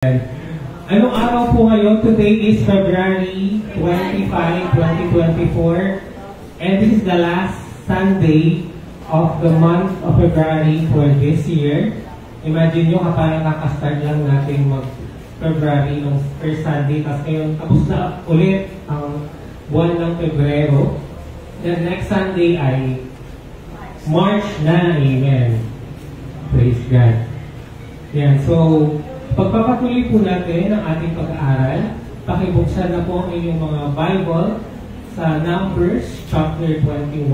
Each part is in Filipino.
Anong araw po ngayon? Today is February 25, 2024, and this is the last Sunday of the month of February for this year. Imagine nyo kapag nakaka-start lang natin mag-February ng first Sunday, tapos ngayon tapos na ulit ang buwan ng Pebrero. Then next Sunday ay March na. Amen. Praise God. Yan, so pagpapatuloy po natin ang ating pag-aaral, pakibuksan na po ang inyong mga Bible sa Numbers chapter 21.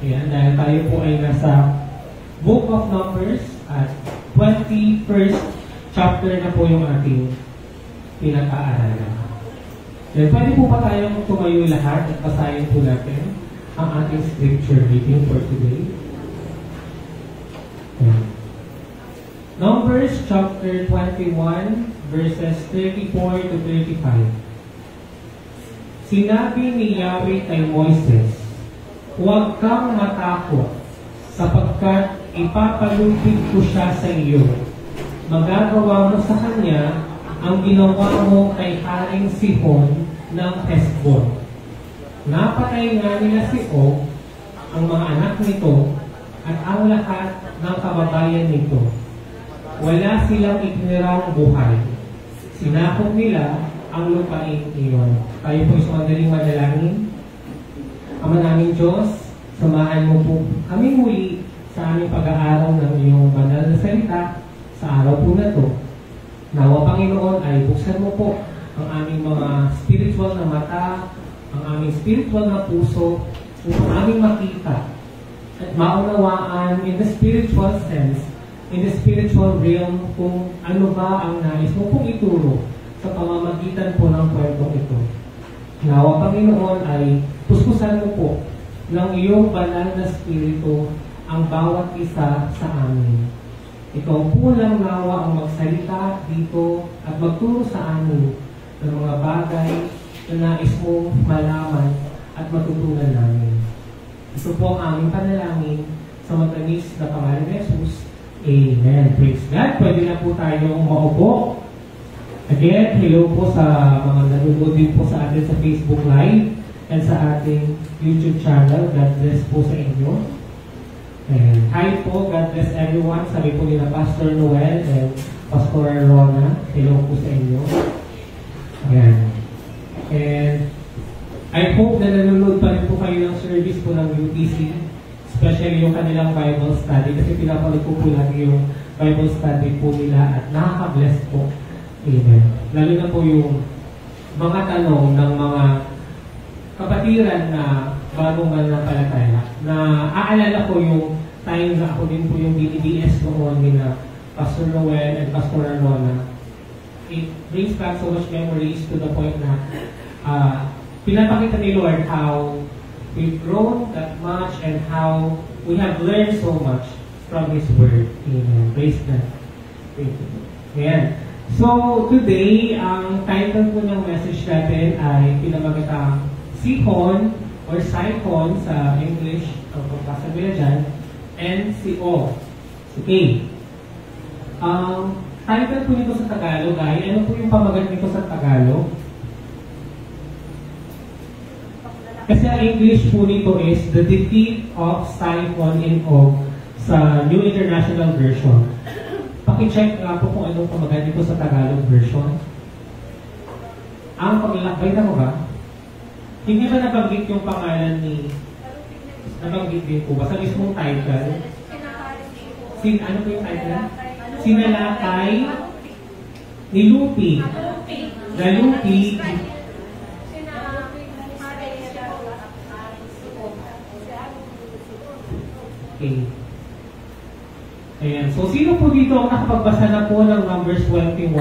Ayan, dahil tayo po ay nasa Book of Numbers at 21st chapter na po yung ating pinag-aaralan. Then pwede po pa tayong tumayo lahat at basahin po natin ang ating scripture reading for today. Ayan. Numbers chapter 21 verses 34 to 35. Sinabi ni Yahweh kay Moises, "Huwag kang matakot, sapagkat ipapalupig ko siya sa iyo. Magagawa mo sa kanya ang ginawa mo kay Haring Sihon ng Hesbon. Napatay nga nila si Og, ang mga anak nito, at ang lahat ng kababayan nito. Wala silang itinirang buhay. Sinakop nila ang lupain iyon." Tayo po sa madaling manalangin. Ama namin Diyos, samahan mo po kami muli sa aming pag-aaral ng iyong banal na salita sa araw po na ito. Nawa Panginoon ay buksan mo po ang aming mga spiritual na mata, ang aming spiritual na puso, upang aming makita at maunawaan in the spiritual sense, in the spiritual realm, kung ano ba ang nais mo pong ituro sa pamamagitan po ng kwentong ito. Nawa Panginoon ay puspusan mo po ng iyong banal na spirito ang bawat isa sa amin. Ikaw po lang nawa ang magsalita dito at magturo sa amin ng mga bagay na nais mong malaman at matutunan namin. Ito po ang aming panalangin sa matamis na pangalan ni Jesus. Amen. Praise God. Pwede na po tayong maupo. Again, hello po sa mga nanonood din po sa atin sa Facebook Live and sa ating YouTube channel. God bless po sa inyo. And hi po, God bless everyone. Sabi po nila Pastor Noel and Pastor Rona. Hello po sa inyo. Ayan. And I hope na nanonood pa rin po kayo ng service po ng UTC, especially yung kanilang Bible study, kasi pinapanood ko po lagi yung Bible study po nila at nakaka-bless po. Amen. Lalo na po yung mga tanong ng mga kapatiran na bagong mananampalataya, na aalala ko yung time na ako din po yung DDS noon ni na Pastor Noel and Pastor Arona. It brings back so much memories to the point na pinapakita ni Lord how we've grown that much and how we have learned so much from His Word. Amen. Praise God. Ayan. So, today, ang title po ng message natin ay pinamagatang Sihon or Sihon sa English, ang pagpasa nila dyan, and si Og. Okay. Ang title po nito sa Tagalog ay, ano po yung pamagat nito sa Tagalog? Kasi ang English po nito is The Defeat of Sihon and Og sa New International Version. Paki-check nga po kung anong pamagat nito sa Tagalog version. Ang paglalakbay na mo ba? Hindi ba nabanggit yung pangalan ni... Nabanggit din po ba sa mismong title? Ano po yung title? Sinalakay ni Lupi. The Lupi. Okay. Ayan. So, sino po dito ang nakapagbasa na po ng Numbers 21?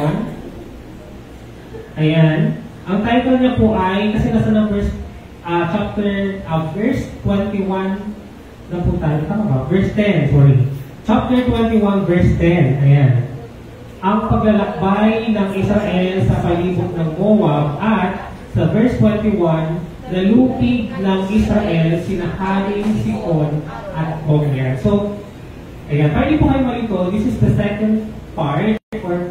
Ayan. Ang title niya po ay, kasi nasa Numbers verse 21 na po tayo. Tama ba? Verse 10, sorry. Chapter 21, verse 10. Ayan. Ang paglalakbay ng Israel sa palibot ng Moab, at sa verse 21, nalupig ng Israel sina Haring Sihon at Og. So, ayan, pwede po kayo malito, this is the second part or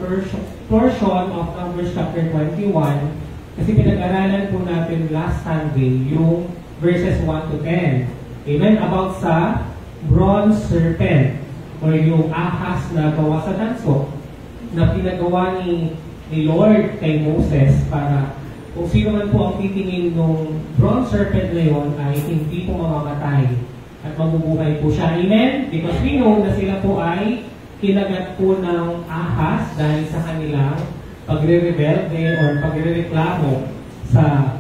portion of Numbers chapter 21 kasi pinag-aralan po natin last Sunday yung verses 1 to 10. Amen? About sa bronze serpent or yung ahas na gawa sa tanso na pinagawa ni Lord kay Moses para kung sino man po ang titingin nung bronze serpent na yun ay hindi po mamamatay at mabubuhay po siya. Amen? Because we know na sila po ay kinagat po ng ahas dahil sa kanilang pagre-rebelde or pagre-reklamo sa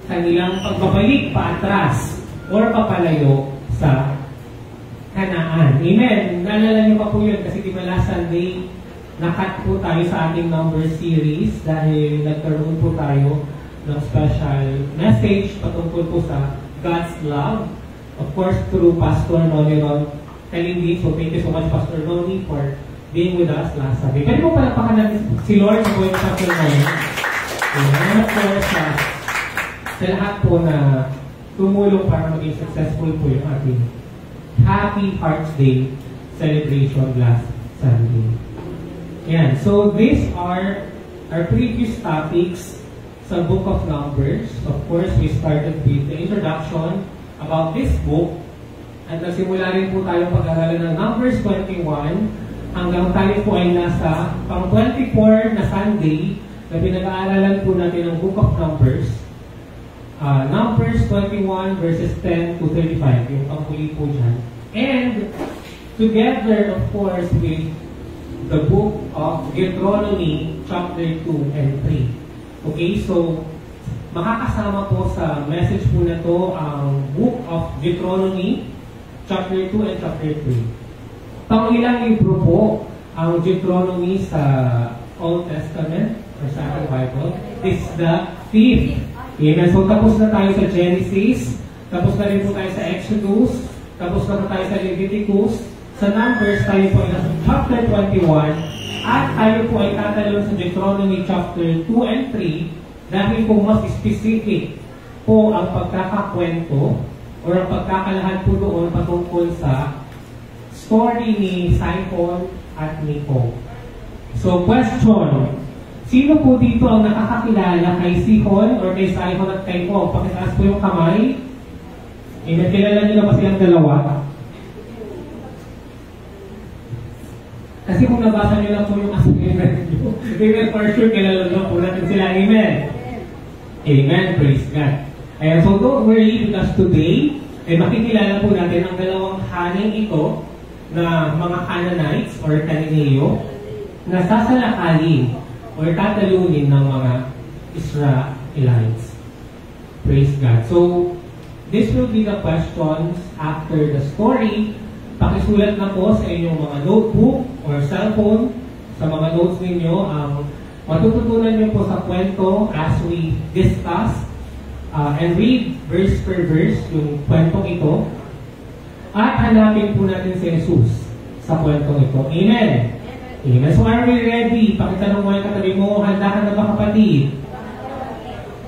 kanilang pagbabalik paatras or papalayo sa Kanaan. Amen? Naalala niyo pa po yun kasi di ba last Sunday nakat po tayo sa ating number series dahil nagkaroon po tayo ng special message patungkol po sa God's love. Of course, through Pastor Noni Kalindi. So, thank you so much, Pastor Noni, for being with us last Sunday. Pwede mo palapakan natin si Lord na po yung Pastor Noni. And of course, sa lahat po na tumulong para maging successful po yung ating Happy Hearts Day celebration last Sunday. Yan. So, these are our previous topics sa Book of Numbers. Of course, we started with the introduction about this book. At nagsimula rin po tayong pag-aralan ng Numbers 21 hanggang tayo po ay nasa pang 24 na Sunday na pinag-aaralan po natin ng Book of Numbers. Numbers 21 verses 10 to 35, yung panghuli po dyan. And together, of course, with the book of Deuteronomy chapter 2 and 3. Okay, so makakasama po sa message po na to ang book of Deuteronomy chapter 2 and chapter 3. Pangilang libro po ang Deuteronomy sa Old Testament or sa ating Bible? It's the 5th. Amen. So tapos na tayo sa Genesis, tapos na rin po tayo sa Exodus, tapos na po tayo sa Leviticus. Sa Numbers, tayo po ay nasa chapter 21 at tayo po ay tatalon sa Deuteronomy chapter 2 and 3 dahil po mas specific po ang pagkakakwento o ang pagkakalahan po doon patungkol sa story ni Sihon at ni Og. So, question. Sino po dito ang nakakakilala kay Sihon or kay Sihon at kay Og? Pakitaas po yung kamay. Kilala niyo na ba silang dalawa? Kasi kung nabasa nyo lang po yung assignment nyo, amen, for sure, kilala nyo po natin sila. Amen. Amen. Praise God. Ayan, so don't worry because today, makikilala po natin ang dalawang haning ito na mga Canaanites or Cananeo na sasalakayin or tatalunin ng mga Israelites. Praise God. So, this will be the questions after the story. Pakisulat na po sa inyong mga notebook or cellphone, sa mga notes ninyo, ang matututunan nyo po sa kwento as we discuss and read verse per verse yung kwentong ito. At hanapin po natin si Jesus sa kwentong ito. Amen? Amen. So are we ready? Pakitanong mo yung katabi mo, handa ka na ba kapatid?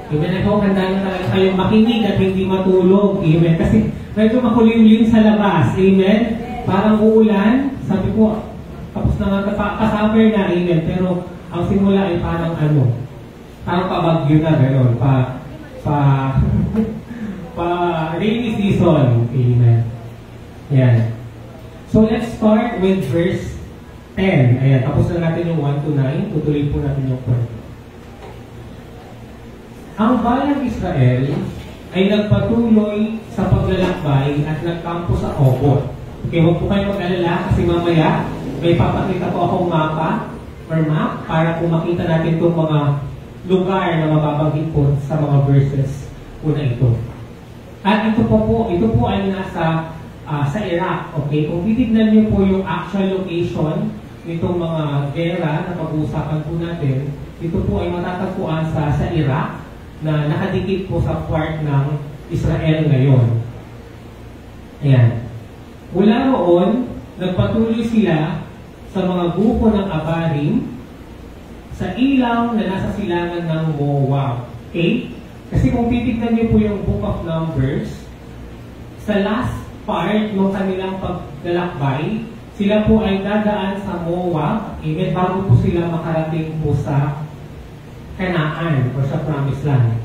Amen. I hope handa na talaga kayong makinig at hindi matulog. Amen. Kasi medyo makulimlim sa labas. Amen. Parang uulan. Sabi ko, tapos na nga kasummer na. Amen. Pero ang simula ay parang parang pabagyo na gano'n. Rainy season. Amen. Yan. So let's start with verse 10. Ayan. Tapos na natin yung 1 to 9. Tutuloy po natin yung kwento. Ang bayang Israel ay nagpatuloy sa paglalakbay at nagkampo sa Obot. Okay, huwag po kayo mag-alala kasi mamaya may papakita po akong mapa or map para po makita natin itong mga lugar na mababanggit po sa mga verses po na ito. At ito po ay nasa sa Iraq. Okay, kung titignan niyo po yung actual location nitong mga gera na pag-uusapan po natin, ito po ay matatagpuan sa Iraq na nakadikit po sa part ng Israel ngayon. Ayan. Mula roon, nagpatuloy sila sa mga grupo ng Abarim sa ilaw na nasa silangan ng Moab. Okay? Kasi kung titignan niyo po yung Book of Numbers, sa last part ng kanilang paglalakbay, sila po ay dadaan sa Moab, amen, bago po sila makarating po sa Canaan or sa Promised Land.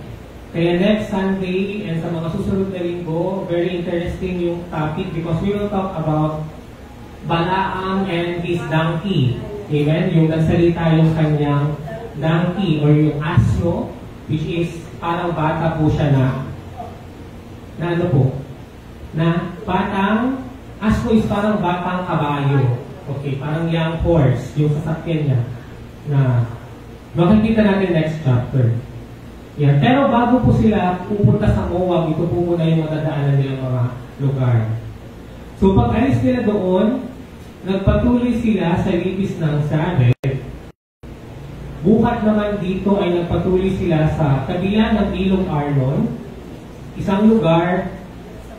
Kaya next Sunday and sa mga susunod na linggo, very interesting yung topic because we will talk about Balaam and his donkey. Amen? Yung nagsalita yung kanyang donkey or yung asno, which is parang bata po siya na ano po? Na batang, asno is parang batang kabayo. Okay, parang young horse, yung sasakyan niya na makikita natin next chapter. Yan. Pero bago po sila pupunta sa Moab, ito po muna yung madadaanan nilang mga lugar. So pag alis nila doon, nagpatuloy sila sa libis ng Sareth. Bukat naman dito ay nagpatuloy sila sa kabila ng ilog Arnon, isang lugar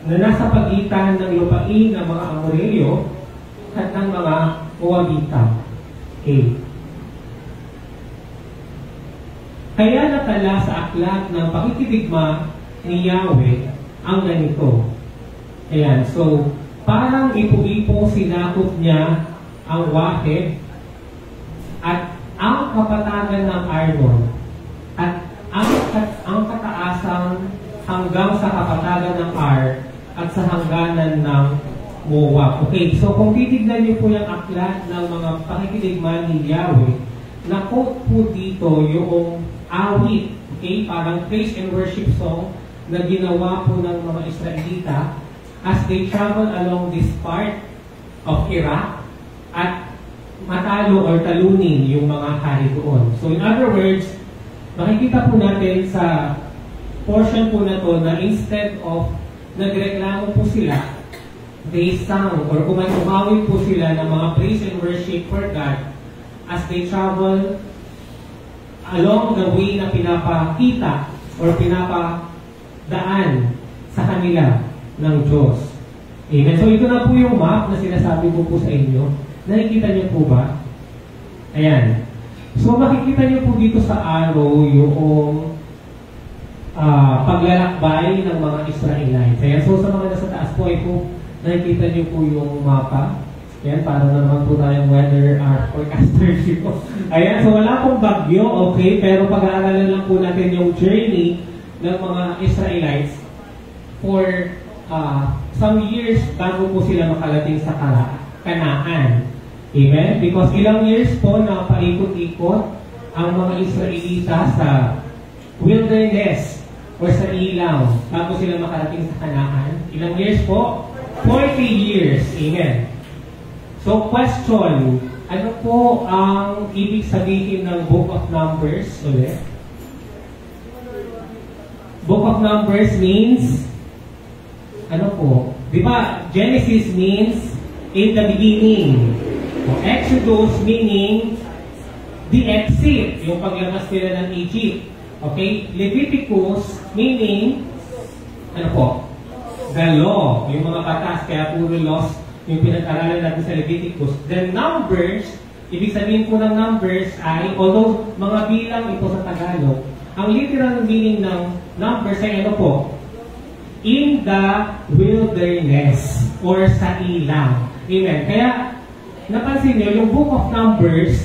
na nasa pagitan ng lupain ng mga Amoreo at ng mga Moabita. Okay. Kaya natala sa aklat ng pakikidigma ni Yahweh ang ganito. Ayan, so parang ipo-ipo sinakop niya ang Waheb at ang kapatagan ng Arnon at ang kataasang hanggang sa kapatagan ng Ar at sa hangganan ng Moab. Okay, so kung titignan niyo po yung aklat ng mga pakikidigma ni Yahweh, na-quote po dito yung awit, okay, parang praise and worship song na ginawa po ng mga Israelita as they travel along this part of Iraq at matalo or talunin yung mga hari doon. So in other words, makikita po natin sa portion po na to na instead of nagreklamo po sila, they sang or umawit po sila ng mga praise and worship for God as they travel along the way na pinapakita or pinapadaan sa kanila ng Diyos. Amen. So ito na po yung map na sinasabi ko po sa inyo. Nakikita niyo po ba? Ayan. So makikita niyo po dito sa arrow yung paglalakbay ng mga Israelites. Ayan. So sa mga nasa taas po ay po nakikita niyo po yung mapa. Ayan, para naman po tayong weather forecaster dito. Ayan, so wala pong bagyo, okay, pero pag-aaralan lang po natin yung journey ng mga Israelites for some years bago po sila makalating sa Canaan. Amen? Because ilang years po na paikot-ikot ang mga Israelita sa wilderness or sa ilaw bago sila makarating sa Canaan. Ilang years po? 40 years. Amen. So, question, ano po ang ibig sabihin ng Book of Numbers ulit? Book of Numbers means, ano po? Di ba, Genesis means in the beginning. Exodus meaning the exit, yung paglabas nila ng Egypt. Okay? Leviticus meaning, ano po? The law, yung mga batas, kaya puro laws yung pinag-aralan natin sa Leviticus. Then Numbers, ibig sabihin po ng Numbers ay, although mga bilang ito sa Tagalog, ang literal meaning ng Numbers ay ano po? In the wilderness or sa ilaw. Amen. Kaya, napansin nyo, yung Book of Numbers,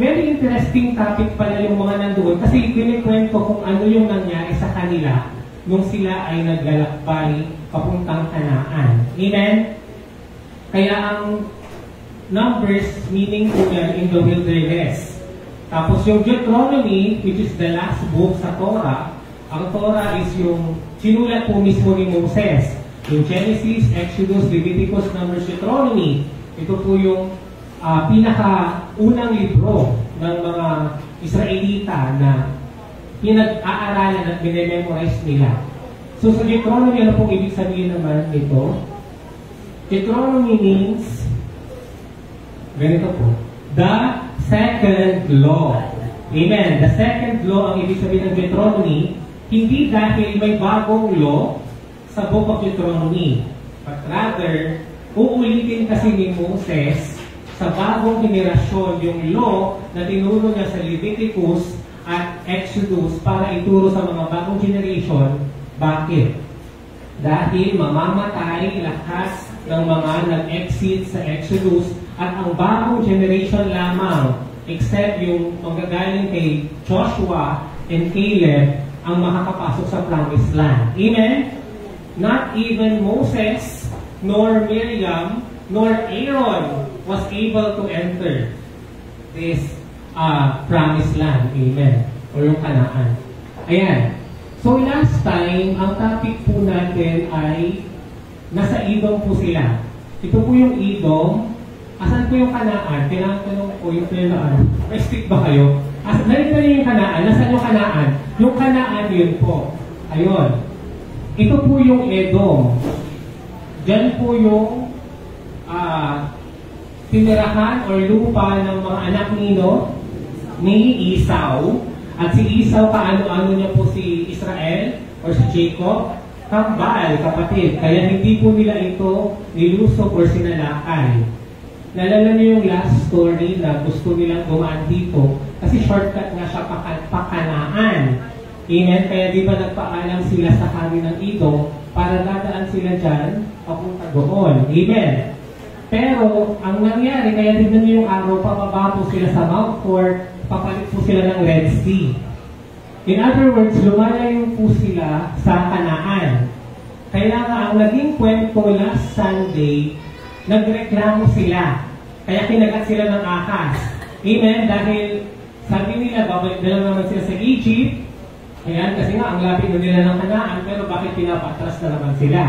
very interesting topic pala yung mga nandoon kasi kinikwento kung ano yung nangyari sa kanila nung sila ay naglalakbay papuntang Canaan. Amen? Kaya ang Numbers, meaning po yan in the wilderness. Tapos yung Deuteronomy, which is the last book sa Torah, ang Torah is yung sinulat po mismo ni Moses. Yung Genesis, Exodus, Leviticus, Numbers, Deuteronomy. Ito po yung pinaka-unang libro ng mga Israelita na pinag-aaralan at binememorize nila. So sa Deuteronomy, ano pong ibig sabihin naman ito? Deuteronomy means, ganito po, the second law. Amen. The second law, ang ibig sabihin ng Deuteronomy, hindi dahil may bagong law sa Book of Deuteronomy, but rather, uulitin kasi ni Moses sa bagong henerasyon yung law na tinuro niya sa Leviticus at Exodus para ituro sa mga bagong generation. Bakit? Dahil mamamatay lakas ng mga nag-exit sa Exodus at ang bagong generation lamang, except yung magagaling kay Joshua and Caleb, ang makakapasok sa promised land. Amen? Not even Moses, nor Miriam, nor Aaron was able to enter this promised land. Amen? O yung Kanaan. Ayan. So last time, ang topic po natin ay nasa Edom po sila. Ito po yung Edom. Asan po yung Kanaan? Kailangan ko yung Kanaan. May stick ba kayo? Narito na yung Kanaan. Nasaan yung Kanaan? Yung Kanaan yun po. Ayun. Ito po yung Edom. Diyan po yung tinirahan or lupa ng mga anak ni Esau. At si Esau, kaano-ano niya po si Israel or si Jacob? Kambal, kapatid. Kaya hindi po nila ito nilusok or sinalakay. Nalala niyo yung last story na gusto nilang dumaan dito kasi shortcut nga siya pakanaan. Amen? Kaya di ba nagpaalam sila sa hari ng Edom para dadaan sila dyan papunta doon. Amen? Pero ang nangyari, kaya tignan niyo yung araw, pababa po sila sa Mount Hor, papalit po sila ng Red Sea. In other words, lumalayo po sila sa Kanaan. Kaya nga ang naging kwento last Sunday, nagreklamo sila. Kaya kinagat sila ng akas. Amen? Dahil sabi nila, babalik na lang naman sila sa Egypt. Ayan, kasi nga, ang lapit na nila ng Kanaan, pero bakit pinapatras na naman sila?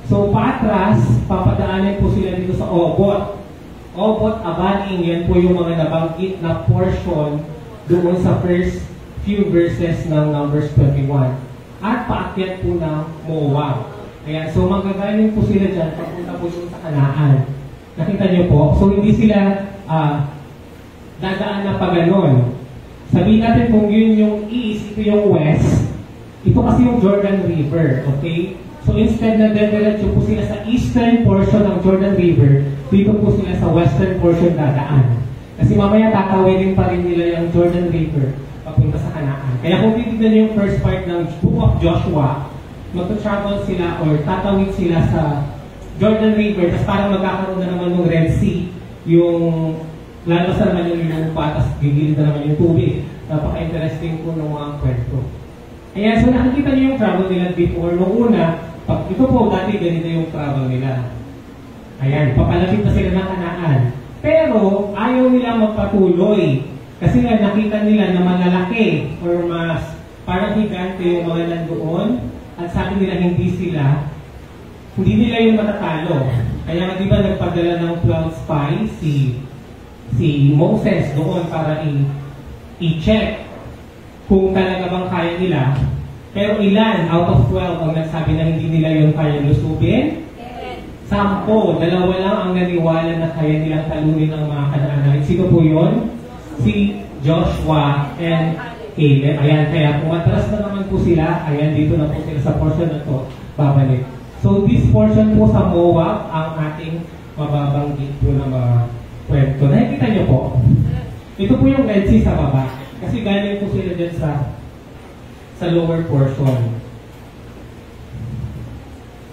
So, patras, papadaanin po sila dito sa Obot. Obot, Abaning, yan po yung mga nabanggit na portion doon sa first few verses ng Numbers 21. At paakyat po ng Moab. Kaya, so magagaling po sila dyan, papunta po doon sa Kanaan. Nakita niyo po? So, hindi sila dadaan na pa ganon. Sabihin natin kung yun yung east, ito yung west. Ito kasi yung Jordan River, okay? So, instead na dediretso po sila sa eastern portion ng Jordan River, dito po sila sa western portion dadaan. Kasi mamaya tatawidin pa rin nila yung Jordan River papunta sa Kanaan. Kaya kung titignan niyo yung first part ng Book of Joshua, mag-travel sila or tatawid sila sa Jordan River, tapos parang magkakaroon na naman ng Red Sea, yung lalabas na naman yung lupa, tapos gigilid na naman yung tubig. Napaka-interesting po ng mga kwento. Ayan, so nakikita niyo yung travel nila before. Noong una, ito po dati ganito yung travel nila. Ayan, papalapit na sila ng Kanaan. Pero ayaw nila magpatuloy. Kasi nga nakita nila na malalaki or mas parang higante yung mga nandoon. At sabi nila hindi nila yung matatalo. Kaya nga di ba nagpadala ng 12 spies si Moses doon para i-check kung talaga bang kaya nila. Pero ilan out of 12 ang nagsabi na hindi nila yung kaya lusubin? 10. 2 lang ang naniwala na kaya nilang talunin ang mga Kanaan. Sino po yun? Si Joshua and Caleb. Ayan, kaya kung matras na naman po sila, ayan, dito na po sila sa portion na to, babalik. So this portion po sa Moab, ang ating mababanggit po na mga kwento. Nakikita niyo po? Ito po yung Red Sea sa baba. Kasi galing po sila dyan sa lower portion.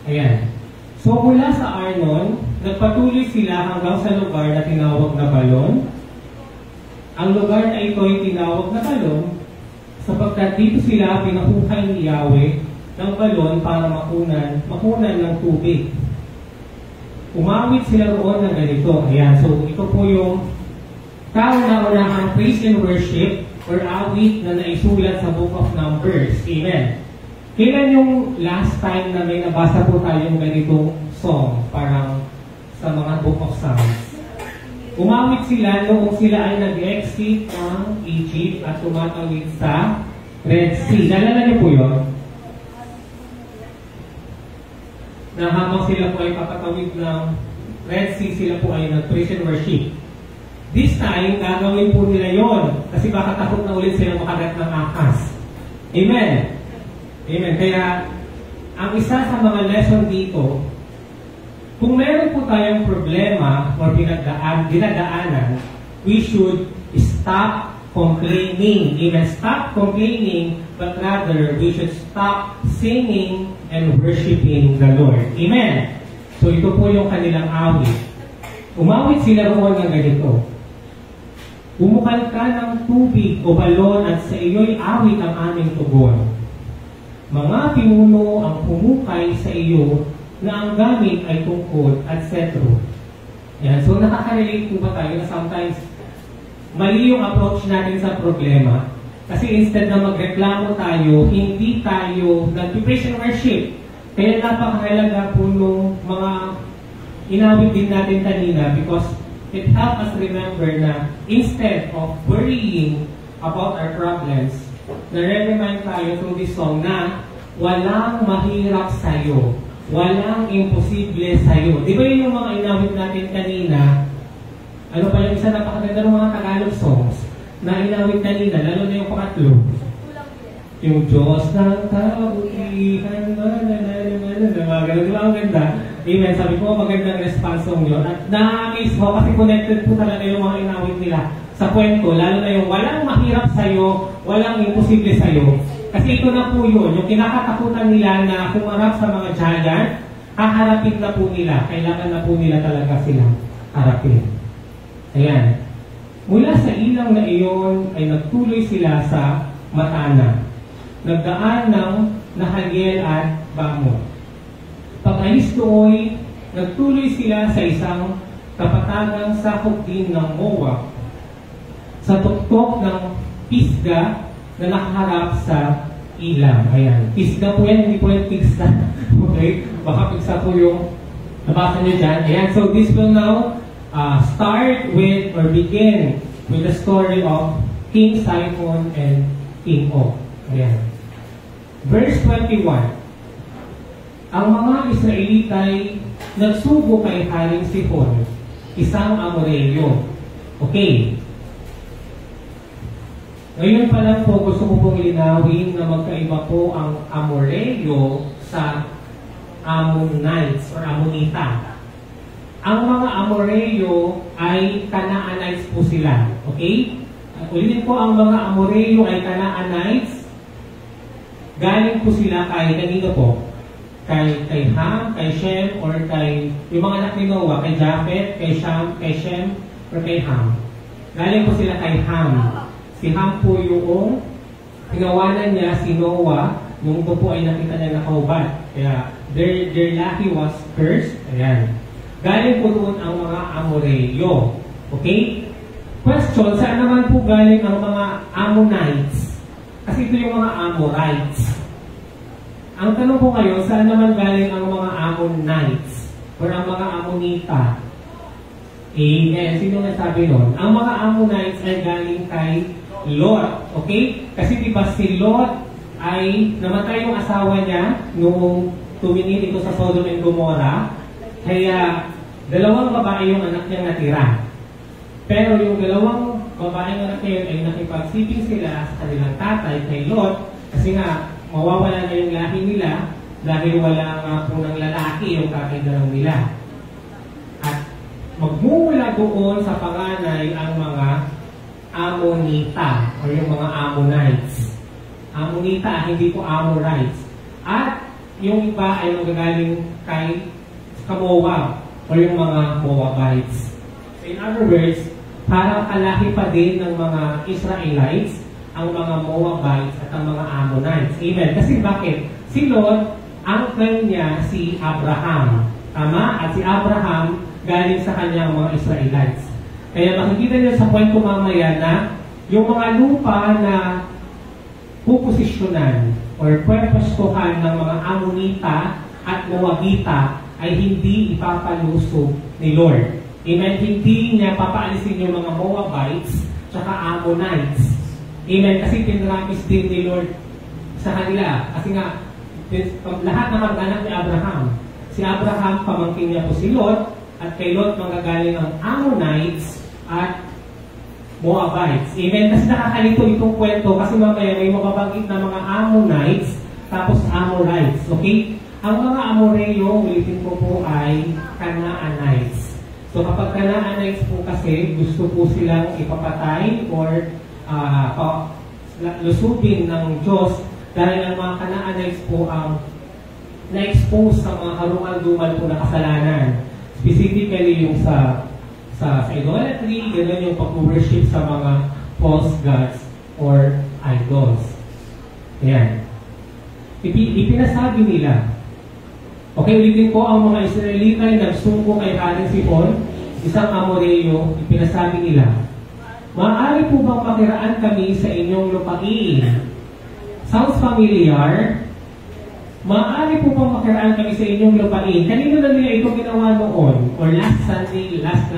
Ayan. So mula sa Arnon, nagpatuloy sila hanggang sa lugar na tinawag na Balon. Ang lugar na ito ay tinawag na Balon sapagkat dito sila pinakuhay ni Yahweh ng balon para makunan ng tubig. Umawit sila roon ng ganito. Ayan. So ito po yung kauna-unahang praise and worship or awit na naisulat sa Book of Numbers. Amen. Kailan yung last time na may nabasa po tayong ganitong song, parang sa mga Book of Psalms? Umawit sila noong sila ay nag-exit ng Egypt at tumatawid sa Red Sea. Nalala niyo po yun? Na habang sila po ay papatawid ng Red Sea, sila po ay nag-praise and worship. This time, gagawin po nila yon kasi baka takot na ulit sila makagat ng akas. Amen? Amen. Kaya, ang isa sa mga lesson dito, kung meron po tayong problema o dinadaanan, we should stop complaining. Amen. Stop complaining, but rather, we should stop singing and worshiping the Lord. Amen. So ito po yung kanilang awit. Umawit sila roon ng ganito. Umukal ka ng tubig o balon at sa iyo'y awit ang aming tugon. Mga pinuno ang pumukay sa iyo na ang gamit ay tungkod at setro. Yan. So nakaka-relate po ba tayo na sometimes mali yung approach natin sa problema? Kasi instead na magreklamo tayo, hindi tayo nag-praise and worship. Kaya napakahalaga po nung mga inawit din natin kanina because it helps us remember na instead of worrying about our problems, nare-remind tayo through this song na walang mahirap sa'yo, walang imposible sa'yo. Di ba yun yung mga inawit natin kanina? Ano pa yung isa napakaganda ng mga Tagalog songs na inawit kanina, lalo na yung pangatlo. Yung Diyos ng kabutihan, mga ganun. Di ba ang ganda? Amen. Sabi ko, magandang response song yun. At na-amaze ko kasi connected po talaga yung mga inawit nila sa kwento. Lalo na yung walang mahirap sa'yo, walang imposible sa'yo. Kasi ito na po yun. Yung kinakatakutan nila na kumarap sa mga giant, haharapin na po nila. Kailangan na po nila talaga silang harapin. Ayan. Mula sa ilang na iyon ay nagtuloy sila sa Matana. Nagdaan ng Nahaliel at Bamot. Pag-alis doon, nagtuloy sila sa isang kapatagang sakop din ng Moab sa tuktok ng Pisga na nakaharap sa Ilam. Ayan. Pisga po yan, hindi po yan Pisga. Okay? Baka Pisga po yung nabasa nyo dyan. Ayan. So this will now start with or begin with the story of King Sihon and King Og. Ayan. Verse 21. Ang mga Israelitay nagsugo kay Haring Sihon, isang Amoreo. Okay. Ngayon pa lang po gusto ko pong linawin na magkaiba po ang Amoreo sa Ammonites or Ammonita. Ang mga Amoreo ay Canaanites po sila. Okay? Ulitin po, ang mga Amoreo ay Canaanites. Galing po sila kay kanino po? Kay Ham, kay Shem, or kay yung mga anak ni Noah, kay Japhet, kay Shem, or kay Ham. Galing po sila kay Ham. Si Ham po yung tinawanan niya si Noah nung ito po ay nakita niya na kaubat. Kaya their lahi was cursed. Ayan. Galing po doon ang mga Amoreo. Okay? Question, saan naman po galing ang mga Ammonites? Kasi ito yung mga Amorites. Ang tanong po kayo, saan naman galing ang mga Ammonites? Or ang mga Ammonita? Amen. Sino nagsabi nun? Ang mga Ammonites ay galing kay Lot. Okay? Kasi diba si Lot ay namatay yung asawa niya noong tumingin ito sa Sodom and Gomorrah. Kaya dalawang babae yung anak niyang natira. Pero yung dalawang babaeng anak niya ay nakipagsiping sila sa kanilang tatay kay Lot kasi nga mawawala na yung lahi nila dahil wala nga po ng lalaki yung kakaidalang nila. At magmumula doon sa panganay ang mga Ammonita o yung mga Ammonites. Ammonita, hindi po Amorites. At yung iba ay magagaling kay Moab o yung mga Moabites. So in other words, parang kalahi pa din ng mga Israelites ang mga Moabites at ang mga Ammonites. Amen. Kasi bakit? Si Lot, uncle niya si Abraham. Tama? At si Abraham galing sa kanyang mga Israelites. Kaya makikita niyo sa kwento mamaya na yung mga lupa na puposisyonan or pwepustuhan ng mga Ammonita at Moabita ay hindi ipapalusog ni Lord. Amen. Hindi niya papaalisin yung mga Moabites tsaka Ammonites. Amen. Kasi pinramis din ni Lord sa kanila. Kasi nga, lahat ng mag-anak ni Abraham. Si Abraham, pamangkin niya po si Lot, at kay Lot manggagaling ang Ammonites at Moabites. Amen. Kasi nakakalito itong kwento kasi mamaya may mababanggit na mga Ammonites tapos Amorites. Okay? Ang mga Amoreo, ulitin ko po ay Canaanites. So kapag Canaanites po kasi, gusto po silang ipapatay or lusubin ng Diyos dahil ang mga Canaanites po ang na-expose sa mga karumal-dumal po na kasalanan. Specifically yung sa idolatry, gano'n yung pag-worship sa mga false gods or idols. Ayan. Ipinasabi nila. Okay, ulitin ko, ang mga Israelita ay nagsungko kay Haring Sihon, isang Amoreo, ipinasabi nila, maaari po bang makiraan kami sa inyong lupain? Sounds familiar? Maaari po bang makiraan kami sa inyong lupain? Kanino na nila ito ginawa noon? Or last na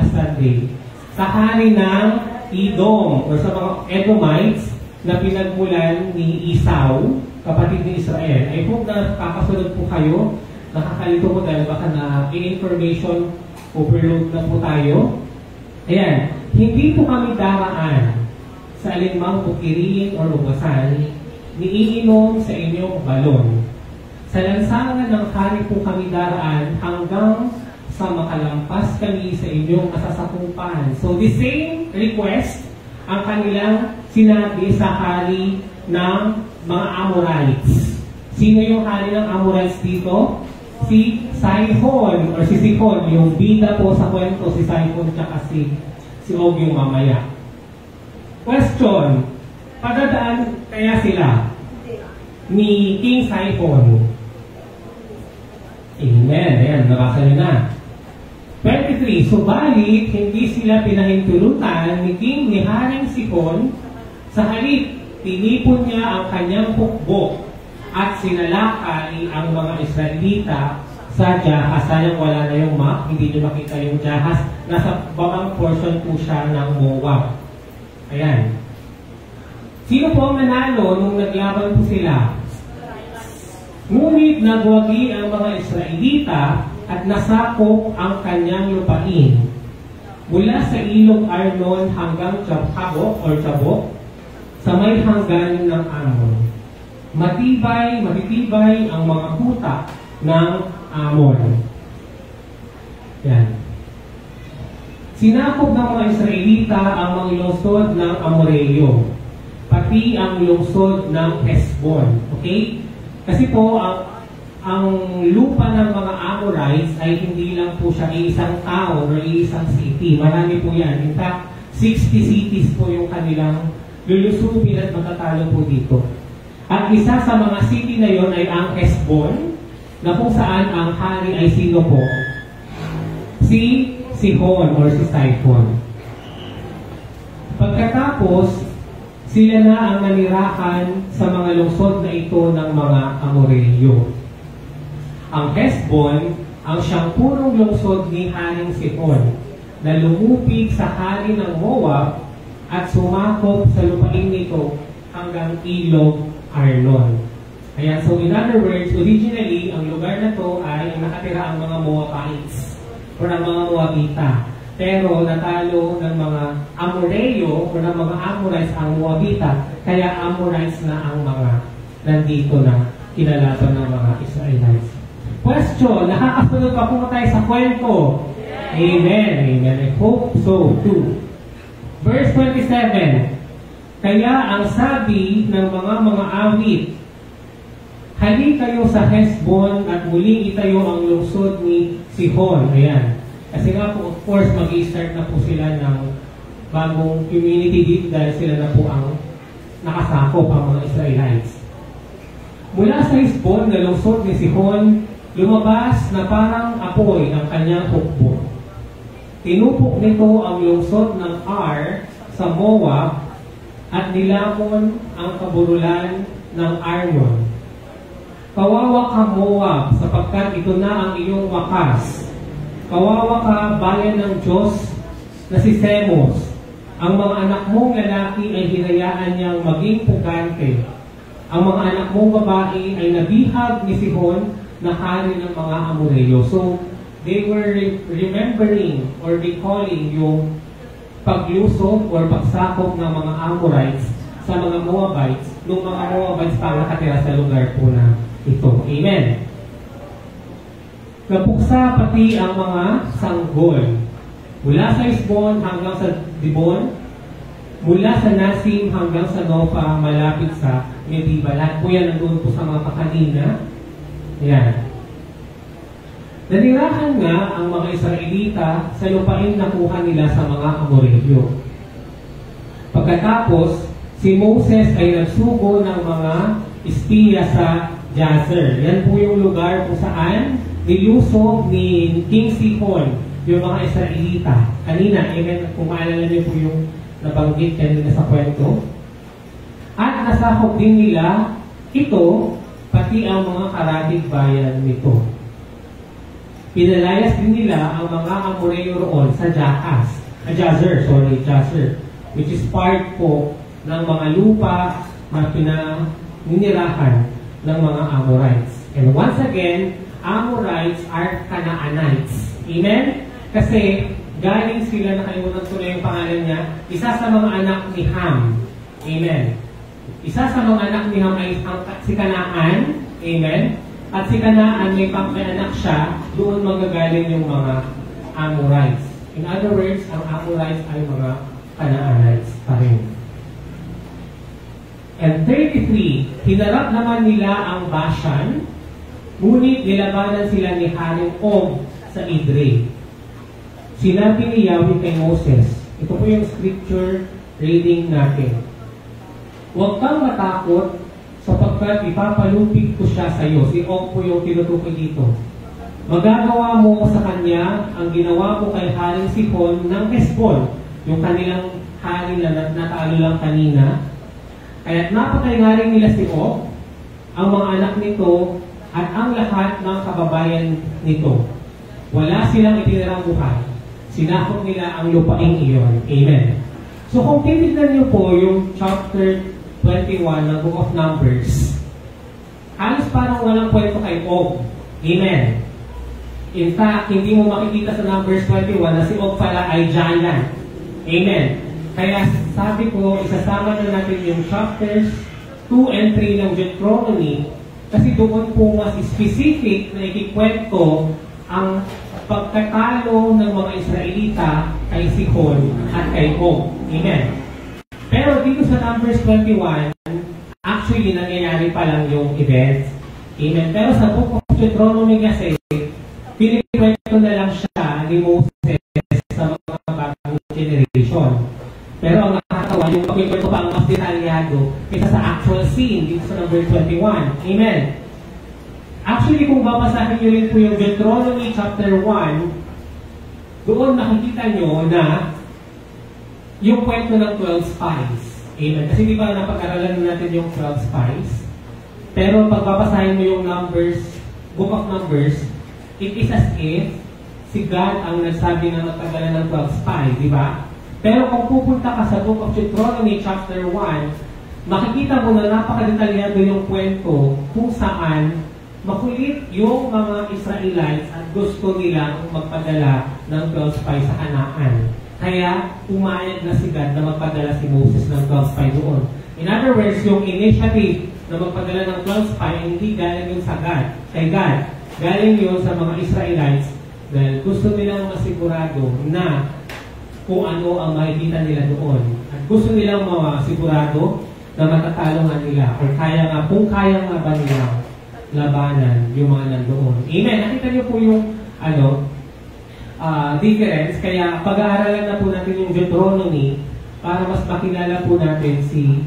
Sunday? Sa hari ng Edom, or sa mga Edomites na pinagmulan ni Esau, kapatid ni Israel. I hope na kakasunod po kayo. Nakakalito po dahil baka na information overload na po tayo. Ayan. Hindi po kami daraan sa alinmang bukiriin o lugasan, niiinom sa inyong balon. Sa lansangan ng hari po kami daraan hanggang sa makalampas kami sa inyong kasasakupan. So the same request ang kanilang sinabi sa hari ng mga Amorites. Sino yung hari ng Amorites dito? Si Sihon or si Sihon, yung bida po sa kwento, si Sihon tsaka si Og yung mamaya. Question, padadaan kaya sila ni King Sihon? Amen. Ayan, nabasa nyo na. 23, subalit hindi sila pinahintulutan ni Haring Sihon, sa halip tinipon niya ang kanyang hukbo at sinalakay ang mga Israelita sa Jahas. Sayang wala na yung map, hindi nyo makita yung Jahas. Nasa babang portion po siya ng Moab. Ayan. Sino po ang nanalo nung naglaban po sila? Ngunit nagwagi ang mga Israelita at nasakop ang kanyang lupain. Mula sa ilog Arnon hanggang Jabok, sa may hangganin ng Amon. Matitibay ang mga kuta ng Amon. Yan. Sinakop ng mga Israelita ang mga lungsod ng Amoreo, pati ang lungsod ng Hesbon. Okay? Kasi po, ang lupa ng mga Amorites ay hindi lang po siya isang town or isang city. Marami po yan. In fact, 60 cities po yung kanilang lulusubin at matatalo po dito. At isa sa mga city na yon ay ang Hesbon, na kung saan ang hari ay sino po? Si Sihon or si Sihon. Pagkatapos, sila na ang nanirahan sa mga lungsod na ito ng mga Amoreo. Ang Hesbon ang siyang purong lungsod ni Haring Sihon na lumupig sa hari ng Moab at sumakop sa lupain nito hanggang ilog Arnon. Ayan, so in other words, originally, ang lugar na to ay nakatira ang mga Moabites o ng mga Moabita. Pero natalo ng mga Amoreo o ng mga Amorites ang Moabita, kaya Amorites na ang mga nandito na kinalaban ng mga Israelites. Question, nakakasunod pa po tayo sa kwento? Amen. Amen. I hope so too. Verse 27, kaya ang sabi ng mga awit, hali kayo sa Hesbon at muling itayo ang lungsod ni Sihon. Ayan. Kasi nga po, of course, mag-i-start na po sila ng bagong community dito dahil sila na po ang nakasakop ang mga Israelites. Mula sa Hesbon na lungsod ni Sihon, lumabas na parang apoy ang kanyang hukbo. Tinupok nito ang lungsod ng Ar sa Moab at nilamon ang kaburulan ng Arnon. Kawawa ka Moab, sapagkat ito na ang iyong wakas. Kawawa ka bayan ng Diyos na si Semos. Ang mga anak mong lalaki ay hinayaan niyang maging pugante. Ang mga anak mong babae ay nabihag ni Sihon na hari ng mga Amoreo. So, they were remembering or recalling yung paglusob or pagsakop ng mga Amorites sa mga Moabites nung mga Moabites pa nakatira sa lugar po na ito. Amen. Napuksa pati ang mga sanggol. Mula sa Hesbon hanggang sa Dibon, mula sa Nasim hanggang sa Nofa, malapit sa Mediba. Lahat po yan nandun po sa mga kakanina. Ayan. Nanirahan nga ang mga Israelita sa lupain na kuha nila sa mga Amoreo. Pagkatapos, si Moses ay nagsugo ng mga espiya sa Jazer. Yan po yung lugar kung saan nilusog ni King Sihon yung mga Israelita. Kanina, kung maalala niyo po yung nabanggit kanina sa kwento. At nasakop din nila ito, pati ang mga karatig bayan nito. Pinalayas din nila ang mga Amoreo roon sa Jazer, which is part po ng mga lupa na pinaninirahan ng mga Amorites. And once again, Amorites are Canaanites. Amen? Kasi galing sila, nakalimutan ko na yung pangalan niya, isa sa mga anak ni Ham. Amen? Isa sa mga anak ni Ham ay si Kanaan. Amen? At si Kanaan, may anak siya, doon magagaling yung mga Amorites. In other words, ang Amorites ay mga Canaanites pa rin. And 33, hinarap naman nila ang Bashan, ngunit nilabanan sila ni Haring Og sa Idre. Sinabi ni Yahweh kay Moses, ito po yung scripture reading natin. Huwag kang matakot, sapagkat ipapalupig ko siya sa iyo. Si Og po yung tinutukoy dito. Magagawa mo sa kanya ang ginawa mo kay Haring Sihon ng Hesbon, yung kanilang hari na natalo lang kanina. Kaya't napatay nga rin nila si Og, ang mga anak nito, at ang lahat ng kababayan nito. Wala silang itinirang buhay. Sinakop nila ang lupaing iyon. Amen. So kung titignan niyo po yung chapter 21 ng Book of Numbers, halos parang walang kwento kay Og. Amen. In fact, hindi mo makikita sa Numbers 21 na si Og pala ay giant. Amen. Kaya sabi ko, isasama na natin yung chapters 2 and 3 ng Deuteronomy kasi doon po mas specific na ikikwento ang pagkatalo ng mga Israelita kay Sihon at kay Og. Amen. Pero dito sa Numbers 21, actually nangyayari pa lang yung events. Amen. Pero sa Book of Deuteronomy kasi, pinikwento na lang siya ni Moses sa mga bagong generation. Pero ang nakakatawa, yung pagkikwento pa ang mas detalyado kaysa sa actual scene dito sa Numbers 21. Amen. Actually, kung babasahin nyo rin po yung Deuteronomy chapter 1, doon makikita nyo na yung kwento ng 12 spies. Amen. Kasi di ba napag-aralan natin yung 12 spies? Pero pag babasahin mo yung Numbers, Book of Numbers, it is as if si God ang nagsabi na magpagalan ng 12 spies, di ba? Pero kung pupunta ka sa Book of Deuteronomy chapter 1, makikita mo na napakadetalyado yung kwento kung saan makulit yung mga Israelites at gusto nilang magpadala ng 12 spies sa Kanaan. Kaya umayag na si God na magpadala si Moses ng 12 spies doon. In other words, yung initiative na magpadala ng 12 spies, hindi galing yun sa God, kay God. Galing yun sa mga Israelites dahil gusto nilang masigurado na kung ano ang makikita nila doon. At gusto nilang masigurado na matatalo nga nila. Or kaya nga, kung kaya nga ba nila labanan yung mga nandoon. Amen. Nakita niyo po yung difference. Kaya pag-aaralan na po natin yung Deuteronomy para mas makilala po natin si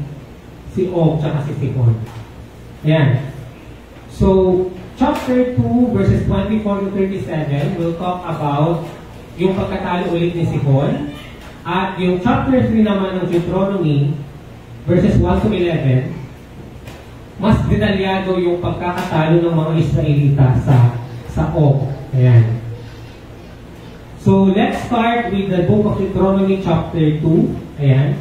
Og at si Sihon. Ayan. So, chapter 2 verses 24 to 37 will talk about yung pagkatalo ulit ni Sihon. At yung chapter 3 naman ng Deuteronomy verses 1 to 11, mas detalyado yung pagkakatalo ng mga Israelita sa Og. Ayan. So, let's start with the Book of Deuteronomy chapter 2. Ayan.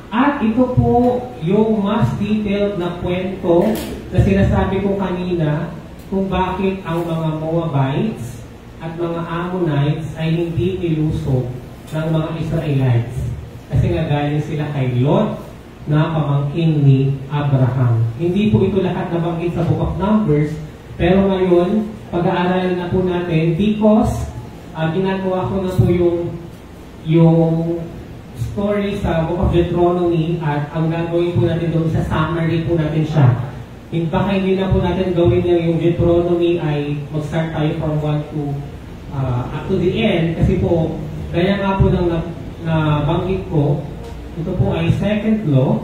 At ito po yung mas detailed na kwento na sinasabi ko kanina kung bakit ang mga Moabites at mga Ammonites ay hindi nilusog ng mga Israelites. Kasi nga galing sila kay Lot na pamangkin ni Abraham. Hindi po ito lahat nabanggit sa Book of Numbers, pero ngayon, pag-aaralan na po natin because ginagawa ko na po yung story sa Book of Deuteronomy at ang gagawin po natin doon sa summary po natin siya. baka hindi na po natin gawin yung Deuteronomy ay mag-start tayo from 1 to up to the end. Kasi po, gaya nga po ng nabanggit ko, ito po ay second law.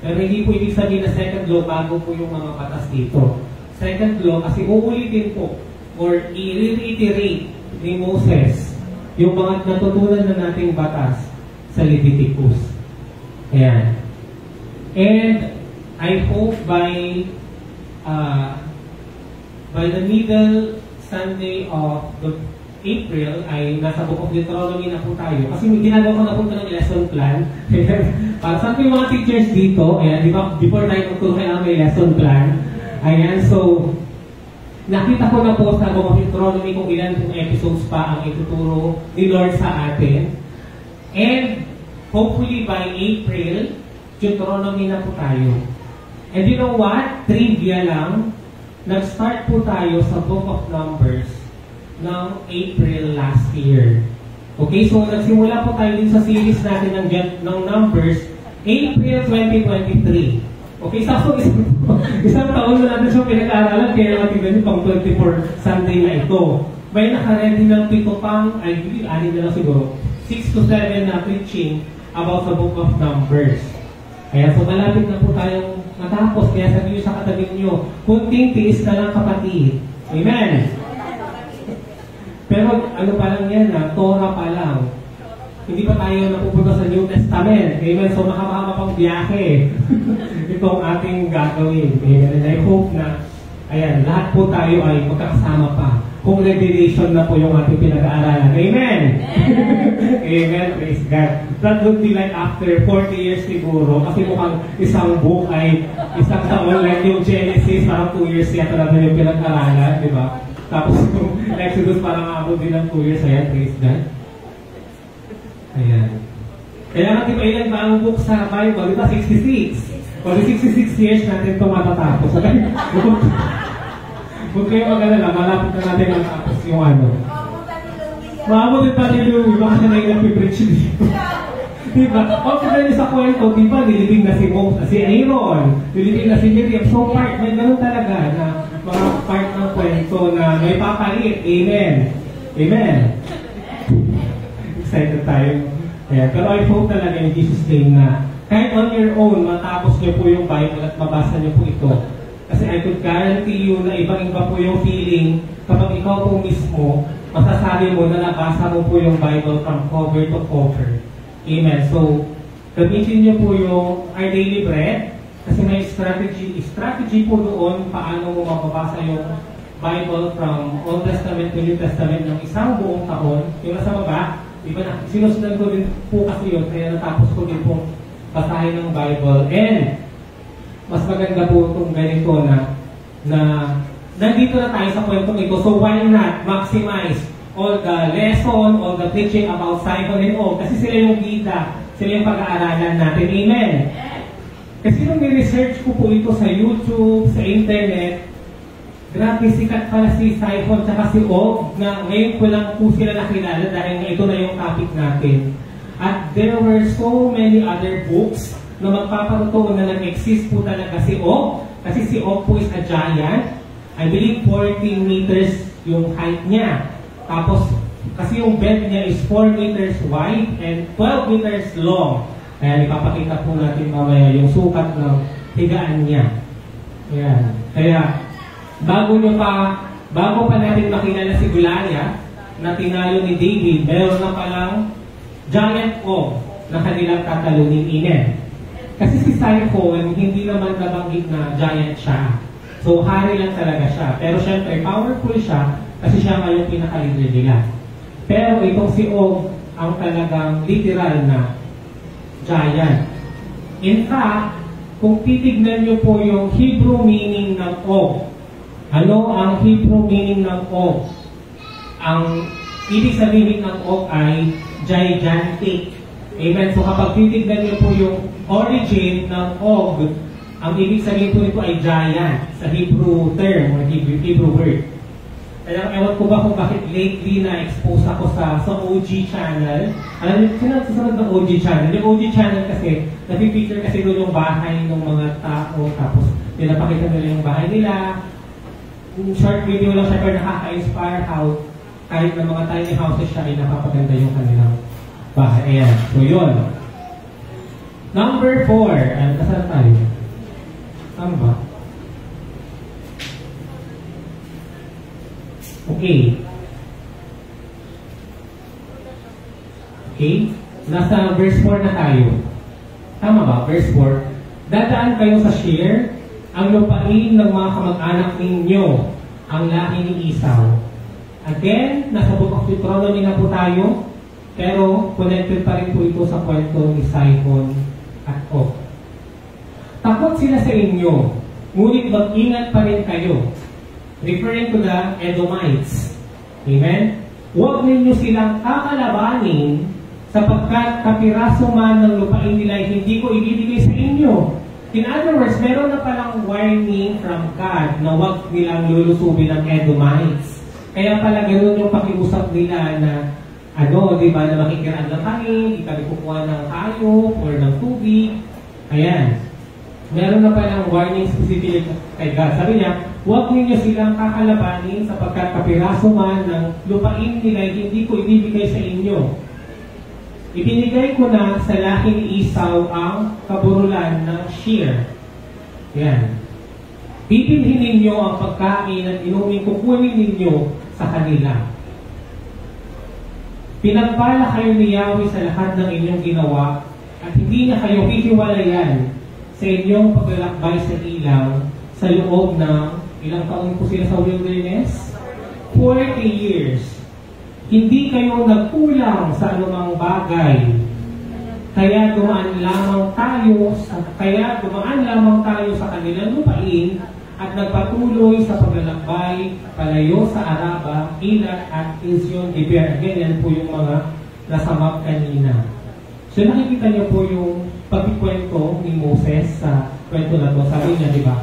Pero hindi po ibig sabihin na second law bago po yung mga batas dito. Second law kasi uulitin po or i-reiterate ni Moses yung mga natutunan na nating batas sa Leviticus. Ayan. And I hope by the middle Sunday of the April ay nasa Book of Deuteronomy na po tayo. Kasi ginagawa ko na po ng lesson plan. Para saan po yung mga teachers dito, ayan, di ba, before tayo magturo kailangan may lesson plan. Ayan, so, nakita ko na po sa Book of Deuteronomy kung ilan pong episodes pa ang ituturo ni Lord sa atin. And, hopefully by April, Deuteronomy na po tayo. And you know what? Trivia lang. Nag-start po tayo sa Book of Numbers ng April last year. Okay, so nagsimula po tayo din sa series natin ng Numbers, April 2023. Okay, so isang taon na natin siya pinag-aaralan, kaya natin ganyan pang 24 Sunday na ito. May naka-ready ng 7 pang, I believe, 6 na lang siguro, 6 to 7 na preaching about the Book of Numbers. Kaya so malapit na po tayong matapos, kaya sabi nyo sa katabi nyo, kunting tiis na lang kapatid. Amen! Pero ano pa lang yan, Torah pa lang. Hindi pa tayo napupunta sa New Testament. Amen. So makakama pang biyahe. Ito ang ating gagawin. Amen. And I hope na, ayan, lahat po tayo ay magkakasama pa. Kung revelation na po yung ating pinag-aaralan. Amen. Amen. Praise God. That would be like after 40 years siguro. Kasi mukhang isang book ay isang taon like yung Genesis, parang 2 years yata natin yung pinag-aaralan. Di ba? Tapos yung Exodus parang abot din ng 2 years. Ayan, praise God. Ayan. Kaya natin pa ilan ba ang book sa Bible? Ito 66. O 66 years natin ito matatapos. Okay? Huwag kayo mag-alala, malapit na natin matapos yung ano. Maabot din pa ni Louie, baka siya na yung nag-preach dito. Diba? O kaya niyo sa kwento, diba, nilibing na si Moses, si Aaron, nilibing na si Miriam. So part, may ganun talaga na mga part ng kwento na may papalit. Amen. Amen. Excited tayo. Ayan. Pero I hope talaga in Jesus' name na kahit on your own, matapos niyo po yung Bible at mabasa niyo po ito. Kasi I could guarantee you na ibang-iba po yung feeling kapag ikaw po mismo, masasabi mo na nabasa mo po yung Bible from cover to cover. Amen. So, gamitin niyo po yung Our Daily Bread kasi may strategy po doon paano mo mababasa yung Bible from Old Testament to New Testament ng isang buong taon. Yung nasa baba, diba na, sinusunod ko din po kasi yun, kaya natapos ko din po basahin ng Bible. And, mas maganda po itong ganito na nandito na tayo sa kwentong ito. So why not maximize all the lesson, all the preaching about Simon and Og? Kasi sila yung bida, sila yung pag-aaralan natin. Amen? Kasi nung ni-research ko po ito sa YouTube, sa internet, grabe sikat pala si Simon at si Og na ngayon ko lang po sila nakilala dahil ito na yung topic natin. At there were so many other books na magpaparuto na nag-exist po talaga si Og. Kasi si Og po is a giant. I believe 14 meters yung height niya. Tapos, kasi yung bed niya is 4 meters wide and 12 meters long. Kaya ipapakita po natin mamaya yung sukat ng higaan niya. Ayan. Kaya, bago pa natin makilala si Goliath na tinalo ni David, meron na palang giant Og na kanilang tatalunin. Amen. Kasi si Simon, hindi naman nabanggit na giant siya. So, hari lang talaga siya. Pero syempre, powerful siya kasi siya nga yung pinaka-leader nila. Pero itong si Og, ang talagang literal na giant. In fact, kung titignan niyo po yung Hebrew meaning ng Og, ano ang Hebrew meaning ng Og? Ang ibig sabihin ng Og ay gigantic. Amen. So kapag titignan niyo po yung origin ng Og, ang ibig sabihin po ito ay giant sa Hebrew term or Hebrew word. Kaya ewan ko ba kung bakit lately na-expose ako sa OG channel. Alam niyo, sino nagsasunod ng OG channel? Yung OG channel kasi, napipicture kasi doon yung bahay ng mga tao, tapos pinapakita nila yung bahay nila. Short video lang siya, pero nakaka-inspire how kahit na mga tiny houses siya ay napapaganda yung kanilang bahay. Ayan. So, yun. Number 4. Kasaan tayo? Saan ba? Okay. Okay? Nasa verse 4 na tayo. Tama ba? Verse 4. Dadaan kayo sa share ang lupain ng mga kamag-anak ninyo, ang lahi ni Esau. Again, nasa Book of Deuteronomy na po tayo, pero connected pa rin po ito sa kwento ni Simon at Og. Takot sila sa inyo, ngunit mag-ingat pa rin kayo. Referring to the Edomites. Amen? Huwag ninyo silang kakalabanin sapagkat kapiraso man ng lupain nila hindi ko ibibigay sa inyo. In other words, meron na palang warning from God na huwag nilang lulusubin ng Edomites. Kaya pala ganoon yung pakiusap nila na di ba, na makikiraan lang kami, di kami kukuha ng hayop or ng tubig. Ayan. Meron na palang warning specific kay God. Sabi niya, huwag ninyo silang kakalabanin sapagkat kapiraso man ng lupain nila hindi ko ibibigay sa inyo. Ibinigay ko na sa lahi ni Esau ang kaburulan ng Shir. Yan. Bibilhin ninyo ang pagkain at inuming kukunin ninyo sa kanila. Pinagpala kayo ni Yahweh sa lahat ng inyong ginawa at hindi na kayo hihiwalayan sa inyong paglalakbay sa ilaw sa loob ng ilang taon po sila sa wilderness? 40 years. Hindi kayo nagkulang sa anumang bagay. Kaya dumaan lamang tayo sa kanilang lupain at nagpatuloy sa paglalakbay palayo sa Araba, Ilat at Ezyon-Geber. Again, yan po yung mga nasa map kanina. So nakikita niyo po yung pagkikwento ni Moses sa kwento na to. Sabi niya, di ba?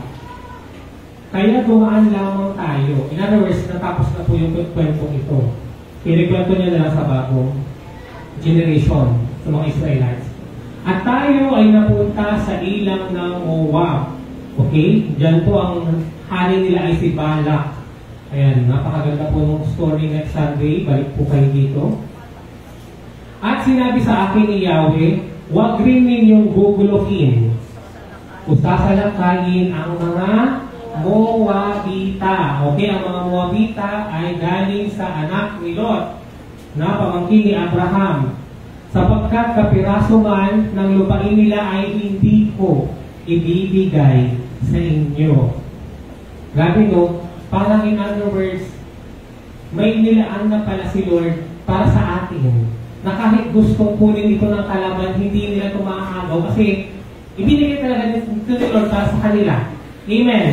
Kaya dumaan lamang tayo. In other words, natapos na po yung kwento ito. Kinikwento niya na lang sa bagong generation sa mga Israelites. At tayo ay napunta sa ilang ng Moab. Okay? Diyan po ang hari nila ay si Balak. Ayan, napakaganda po ng story next Sunday. Balik po kayo dito. At sinabi sa akin ni Yahweh, huwag rin ninyong guguluhin. Sasalakayin ang mga Moabita. Okay, ang mga Moabita ay galing sa anak ni Lot na pamangkin ni Abraham. Sapagkat kapiraso man ng lupain nila ay hindi ko ibibigay sa inyo. Grabe no, parang in other words, may nilaan na pala si Lord para sa atin. Na kahit gustong kunin ito ng kalaban, hindi nila ito makakagaw kasi ibinigay talaga nito ni Lord para sa kanila. Amen.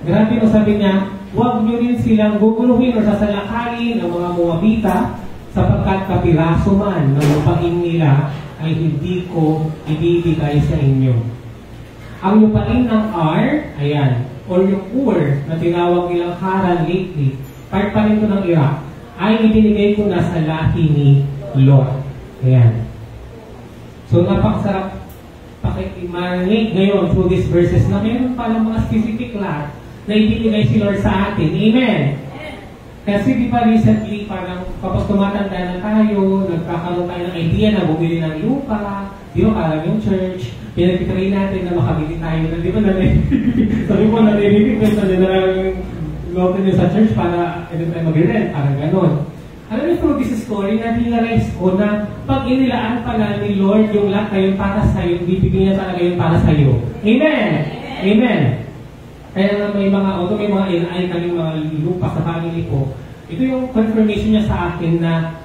Grabe no, sabi niya, huwag nyo rin silang guguluhin o sasalakayin ng mga Moabita sapagkat kapiraso man ng lupain nila ay hindi ko ibibigay sa inyo. Ang lupain ng Ar, ayan, or yung Ur na tinawag nilang Haran lately, part pa rin ito ng Iraq, ay ibinigay ko na sa lahi ni Lot. Ayan. So napakasarap pakikimarinig ngayon through these verses na mayroon palang mga specific lot na ibinigay si Lord sa atin. Amen. Kasi di ba recently, parang kapag tumatanda na tayo, nagkakaroon tayo ng idea na bumili ng lupa, di ba parang yung church, pinag-try natin na makabili tayo na, di ba sabi mo, nare-request na nila yung lupa niyo sa church para tayo mag-rent, parang ganon. Alam niyo, through this story, na-realize ko na pag inilaan pala ni Lord yung lahat na yun para sa'yo, bibigyan niya talaga yun para sa'yo. Amen! Amen! Kaya may mga inay kaming mga lupa sa family ko, ito yung confirmation niya sa akin na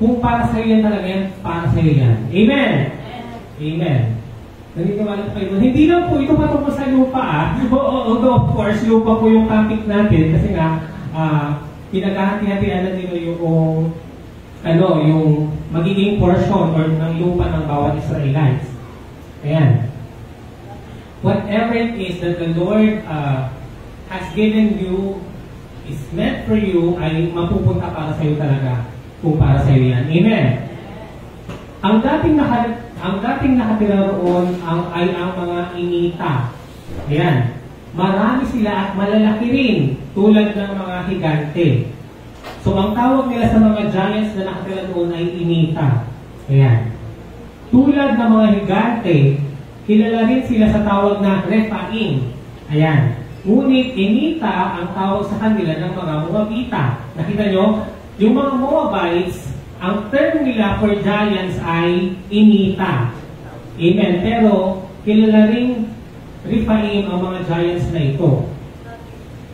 kung para sa'yo yan talaga yan, para sa'yo yan. Amen! Amen! Naniniwala po kayo. Hindi lang po ito patungkol sa lupa although of course, lupa po yung topic natin kasi nga, pinagkahati-hatian nila yung magiging portion or ng lupa ng bawat Israelites. Ayan. Whatever it is that the Lord has given you, is meant for you, ay mapupunta para sa iyo talaga kung para sa iyo yan. Amen. Ang dating ang dating nakatira roon ay ang mga inita. Ayan. Marami sila at malalaki rin, tulad ng mga higante. So, ang tawag nila sa mga giants na nakatira doon ay inita. Ayan. Tulad ng mga higante, kilala rin sila sa tawag na Rephaim. Ayan. Ngunit inita ang tawag sa kanila ng mga Moabita. Nakita nyo? Yung mga Moabites, ang term nila for giants ay inita. Amen. Pero, kilala rin Rephaim ang mga giants na ito.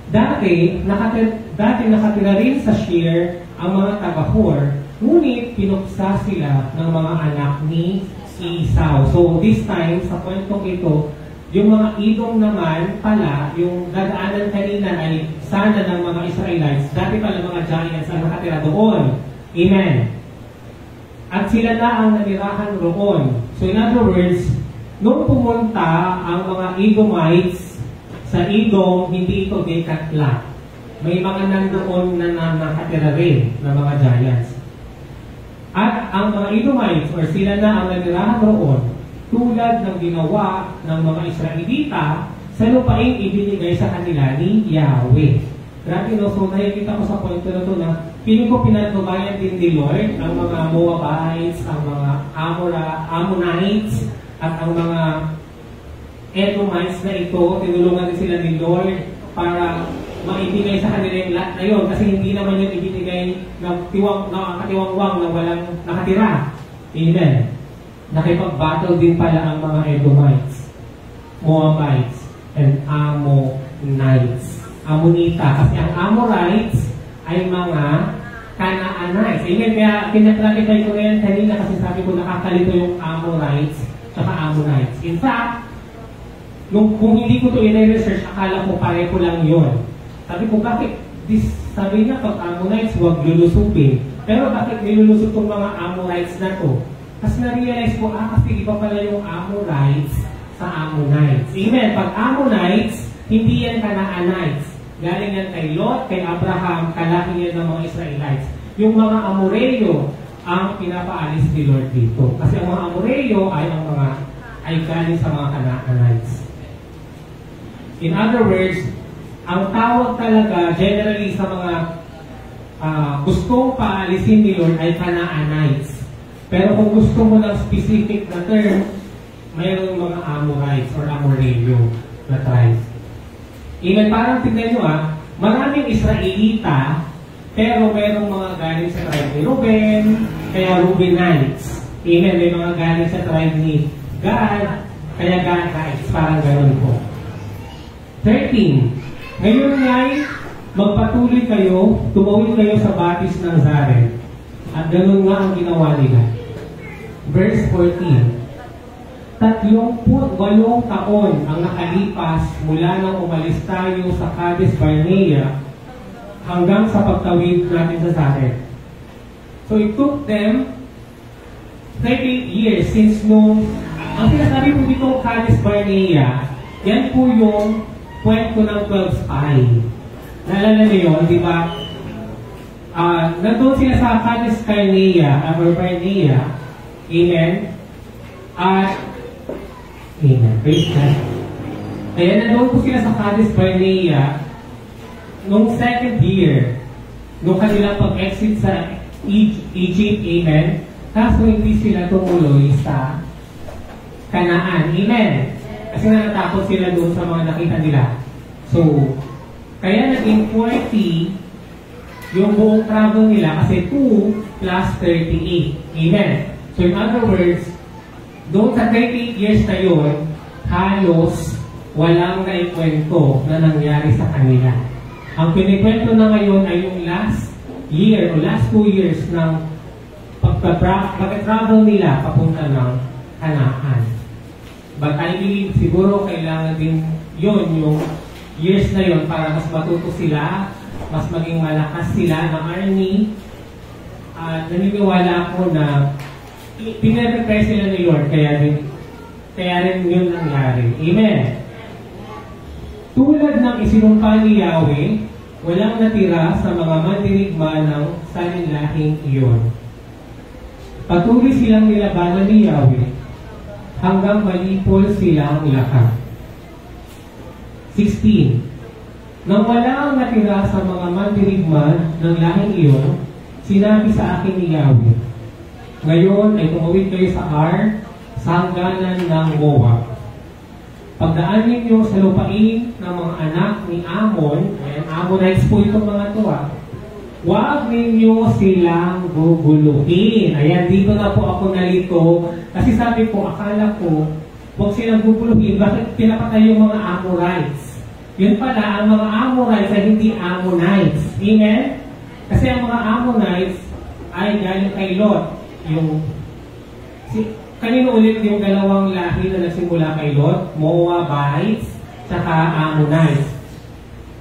Dati nakatira rin sa Shir ang mga taga-Hor, ngunit pinuksa sila ng mga anak ni Esau. So, this time, sa kwentong ito, yung mga Edom naman pala, yung dadaanan kanina ay sana ng mga Israelites, dati pala mga giants ang nakatira doon. Amen. At sila na ang nanirahan roon. So in other words, nung pumunta ang mga Edomites sa Edom, hindi ito dekatla. May mga nandoon na nakatira rin na mga giants. At ang mga Edomites, or sila na ang nanirahan roon, tulad ng ginawa ng mga Israelita sa lupaing ibinigay sa kanila ni Yahweh. Grabe, no? So nakikita ko sa point na ito na piling ko pinatubayan din ni Lord ang mga Moabites, ang mga Ammonites, at ang mga Edomites na ito. Tinulungan din sila ni Lord para maibigay sa kanila yung lahat na yun, kasi hindi naman yung ibinigay ng katiwangwang na walang nakatira. Amen. Nakipag-battle din pala ang mga Edomites, Moabites, and Ammonites. Ammonita. Kasi ang Amorites ay mga Canaanites. Amen. Kaya pinaklarify ko rin kanina kasi sabi ko nakakalito yung Amorites at Ammonites. In fact, kung hindi ko ito i-research, akala ko pareho lang yun. Sabi ko, bakit? Sabi niya, pag Ammonites, huwag lulusupin. Pero bakit nilulusot itong mga Amorites na to? Kasi na-realize ko, kasi iba pala yung Amorites sa Ammonites. Amen. Pag Ammonites, hindi yan Canaanites. Galing yan kay Lot, kay Abraham, kalaki yan ng mga Israelites. Yung mga Amoreo ang pinapaalis ni Lord dito. Kasi ang mga Amoreo ay galing sa mga Canaanites. In other words, ang tawag talaga generally sa mga gustong paalisin ni Lord ay Canaanites. Pero kung gusto mo ng specific na term, mayroong mga Amorites or Amoreo na tribes. Even parang tignan nyo maraming Israelita, pero mayroong mga galing sa tribe ni Ruben, kaya Rubenites. Amen, may mga galing sa tribe ni Gad, kaya Gadites, parang gano'n po. 13. Ngayon nga'y magpatuloy kayo, tumawid kayo sa batis ng Zaren. At gano'n nga ang ginawa nila. Verse 14. 38 taon ang nakalipas mula nang umalis tayo sa Cades Barnea hanggang sa pagtawid natin sa Zaren. So it took them 30 years since nung, ang sinasabi po dito Cades Barnea, yan po yung kwento ng 12 spy. Naalala niyo yun, di ba? Nandun sila sa Cades Barnea, amen? Amen. Praise God. Kaya nandun po sila sa Cades Barnea nung second year, nung kanilang pag-exit sa Egypt, amen? Kaso hindi sila tumuloy sa Canaan, amen? Kasi natatakot sila doon sa mga nakita nila. So, kaya naging 40 yung buong travel nila kasi 2 plus 38, amen? So in other words, doon sa 38 years na yun, halos walang naikwento na nangyari sa kanila. Ang pinikwento na ngayon ay yung last year o last 2 years ng pag-travel nila papunta ng Canaan. But I believe siguro kailangan din yun, yung years na yun para mas matuto sila, mas maging malakas sila ng army. At naniniwala ako na pinag-prepare sila ni Lord, kaya rin yun nangyari. Amen. Tulad ng isinumpa ni Yahweh, walang natira sa mga mandirigma ng salinlahing iyon. Patuloy silang nilabanan ni Yahweh, hanggang malipol silang lahat. 16. Nang wala ang natira sa mga mandirigma ng lahing iyon, sinabi sa akin ni Yahweh, ngayon ay tumawid kayo sa Ar, sa hangganan ng Moab. Pagdaan ninyo sa lupain ng mga anak ni Ammon, ayan, Ammonites po itong mga ito, huwag ninyo silang guguluhin. Ayan, dito na po ako nalito. Kasi sabi ko, akala ko, huwag silang guguluhin. Bakit pinapatay yung mga Amorites? Yun pala, ang mga Amorites ay hindi Ammonites. Amen? Kasi ang mga Ammonites ay galing kay Lot. Kanino ulit yung dalawang lahi na nagsimula kay Lot? Moabites, tsaka Ammonites.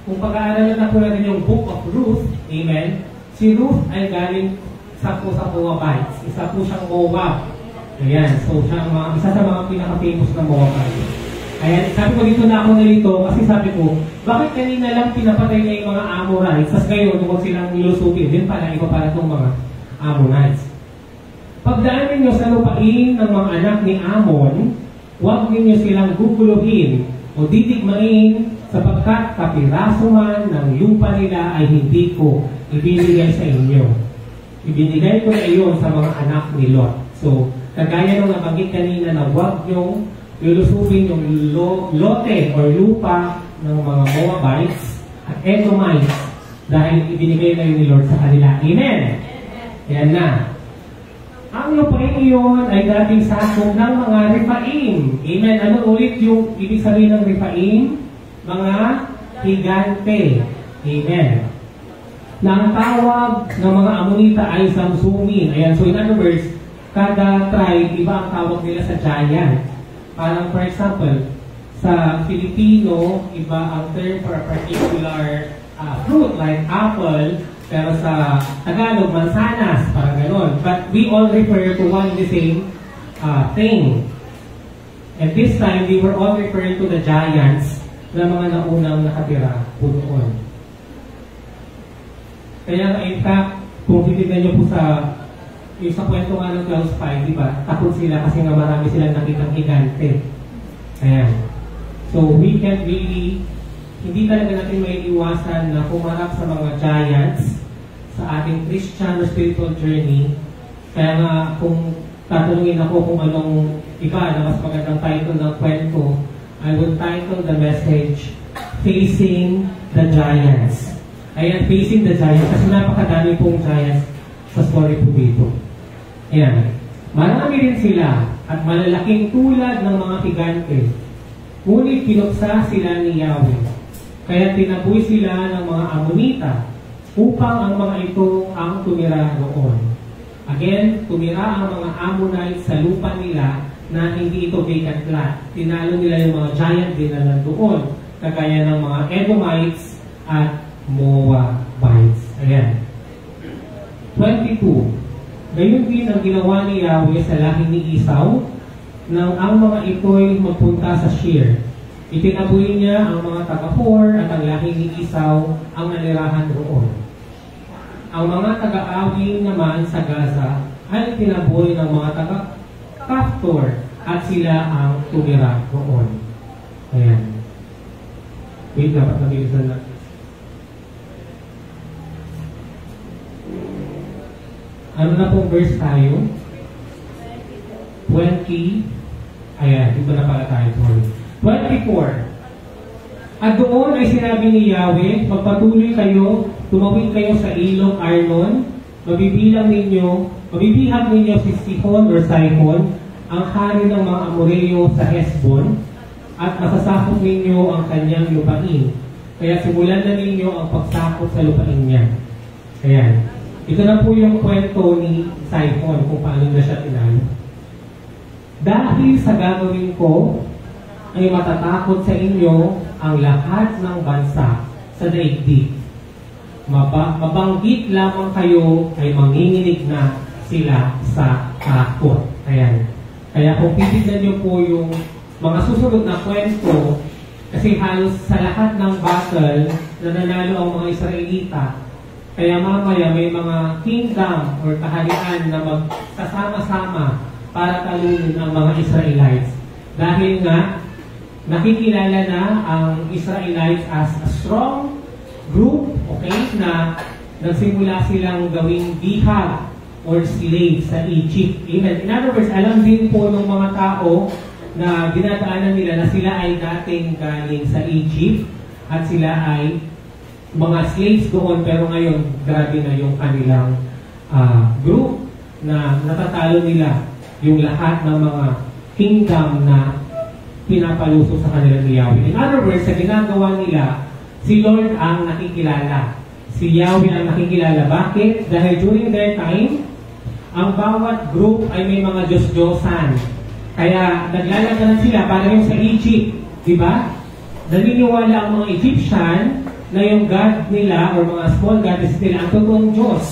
Kung pag-aaralan na po natin yung Book of Ruth, amen, si Ruth ay galing sa Moabites. Isa po siyang Moab. Ayan, so isa sa mga pinaka-famous na Moabites. Ayan, sabi ko dito na ako nalito kasi sabi ko, bakit kanina lang pinapatay na yung mga Amorites, tas ngayon, huwag silang nilusupin, din pala, iba pala itong mga Ammonites. Pagdaan ninyo sa lupain ng mga anak ni Ammon, huwag ninyo silang guguluhin o didigmain sapagkat kapiraso man ng lupa nila ay hindi ko ibinigay sa inyo. Ibinigay ko na iyon sa mga anak ni Lot. So, kagaya ng nabanggit kanina na huwag nyong lulusubin yung lote o lupa ng mga Moabites at Edomites dahil ibinigay na yun ni Lord sa kanila. Amen! Yan na. Ang lupain iyon ay dating sakop ng mga Rephaim. Amen. Ano ulit yung ibig sabihin ng Rephaim? Mga higante. Amen. Na ang tawag ng mga Amonita ay Samsumin. Ayan. So in other words, kada tribe, iba ang tawag nila sa giant. Parang for example, sa Filipino, iba ang term for a particular fruit like apple. Pero sa Tagalog, mansanas, parang gano'n. But we all refer to one and the same thing. And this time, we were all referring to the giants na mga naunang nakatira po doon. Kaya in fact, kung titignan nyo po sa kwento nga ng 12.5, di ba? Takot sila kasi nga marami silang nakitang higante. Ayan. So we can really, hindi talaga natin may iwasan na pumarap sa mga giants sa ating Christian or spiritual journey. Kaya nga, kung tatanungin ako kung anong iba na mas magandang title ng kwento, I would title the message, Facing the Giants. Ayan, Facing the Giants, kasi napakadami pong giants sa story po dito. Ayan, marami rin sila at malalaking tulad ng mga higante. Ngunit pinuksa sila ni Yahweh. Kaya tinaboy sila ng mga Amonita upang ang mga ito ang tumira roon. Again, tumira ang mga Ammonites sa lupa nila na hindi ito vacant lot. Tinalo nila yung mga giant din na nandoon, kagaya ng mga Edomites at Moabites. Ayan. 22. Gayon din ang ginawa ni Yahweh sa lahi ni Esau nang ang mga ito'y magpunta sa Shir. Itinaboy niya ang mga taga-Hor at ang lahi ni Esau ang nanirahan roon. Ang mga taga-Awi naman sa Gaza ay tinaboy ng mga taga-Kaftor at sila ang tumira roon. Ayan. Wait, dapat nabilisan natin. Ano na pong verse tayo? 20. Ayan, dito na pala tayo. 24. At doon ay sinabi ni Yahweh, magpatuloy kayo, tumawid kayo sa ilog Arnon, mabibihag ninyo si Sihon or Sihon, ang hari ng mga Amoreo sa Hesbon, at masasakop ninyo ang kanyang lupain. Kaya simulan na ninyo ang pagsakop sa lupain niya. Ayan. Ito na po yung kwento ni Sihon kung paano na siya tinalo. Dahil sa gagawin ko, ay matatakot sa inyo ang lahat ng bansa sa daigdig. Mabanggit lamang kayo ay manginginig na sila sa takot. Ayan. Kaya kung titignan nyo po yung mga susunod na kwento, kasi halos sa lahat ng battle na nanalo ang mga Israelita, kaya mamaya may mga kingdom or kaharian na magsasama-sama para talunin ang mga Israelites. Dahil nga, nakikilala na ang Israelites as a strong group, okay, na nagsimula silang gawing bihag or slave sa Egypt. Amen. In other words, alam din po ng mga tao na dinadaanan nila na sila ay dating galing sa Egypt at sila ay mga slaves doon, pero ngayon grabe na yung kanilang group na natatalo nila yung lahat ng mga kingdom na pinapalusot sa kanilang Yahweh. In other words, sa ginagawa nila, si Lord ang nakikilala. Si Yahweh ang nakikilala. Bakit? Dahil during their time, ang bawat group ay may mga Diyos-Diyosan. Kaya naglalaganan sila para yung sa Egypt. Diba? Naniniwala ang mga Egyptian na yung God nila or mga small goddess nila ang totoong Diyos.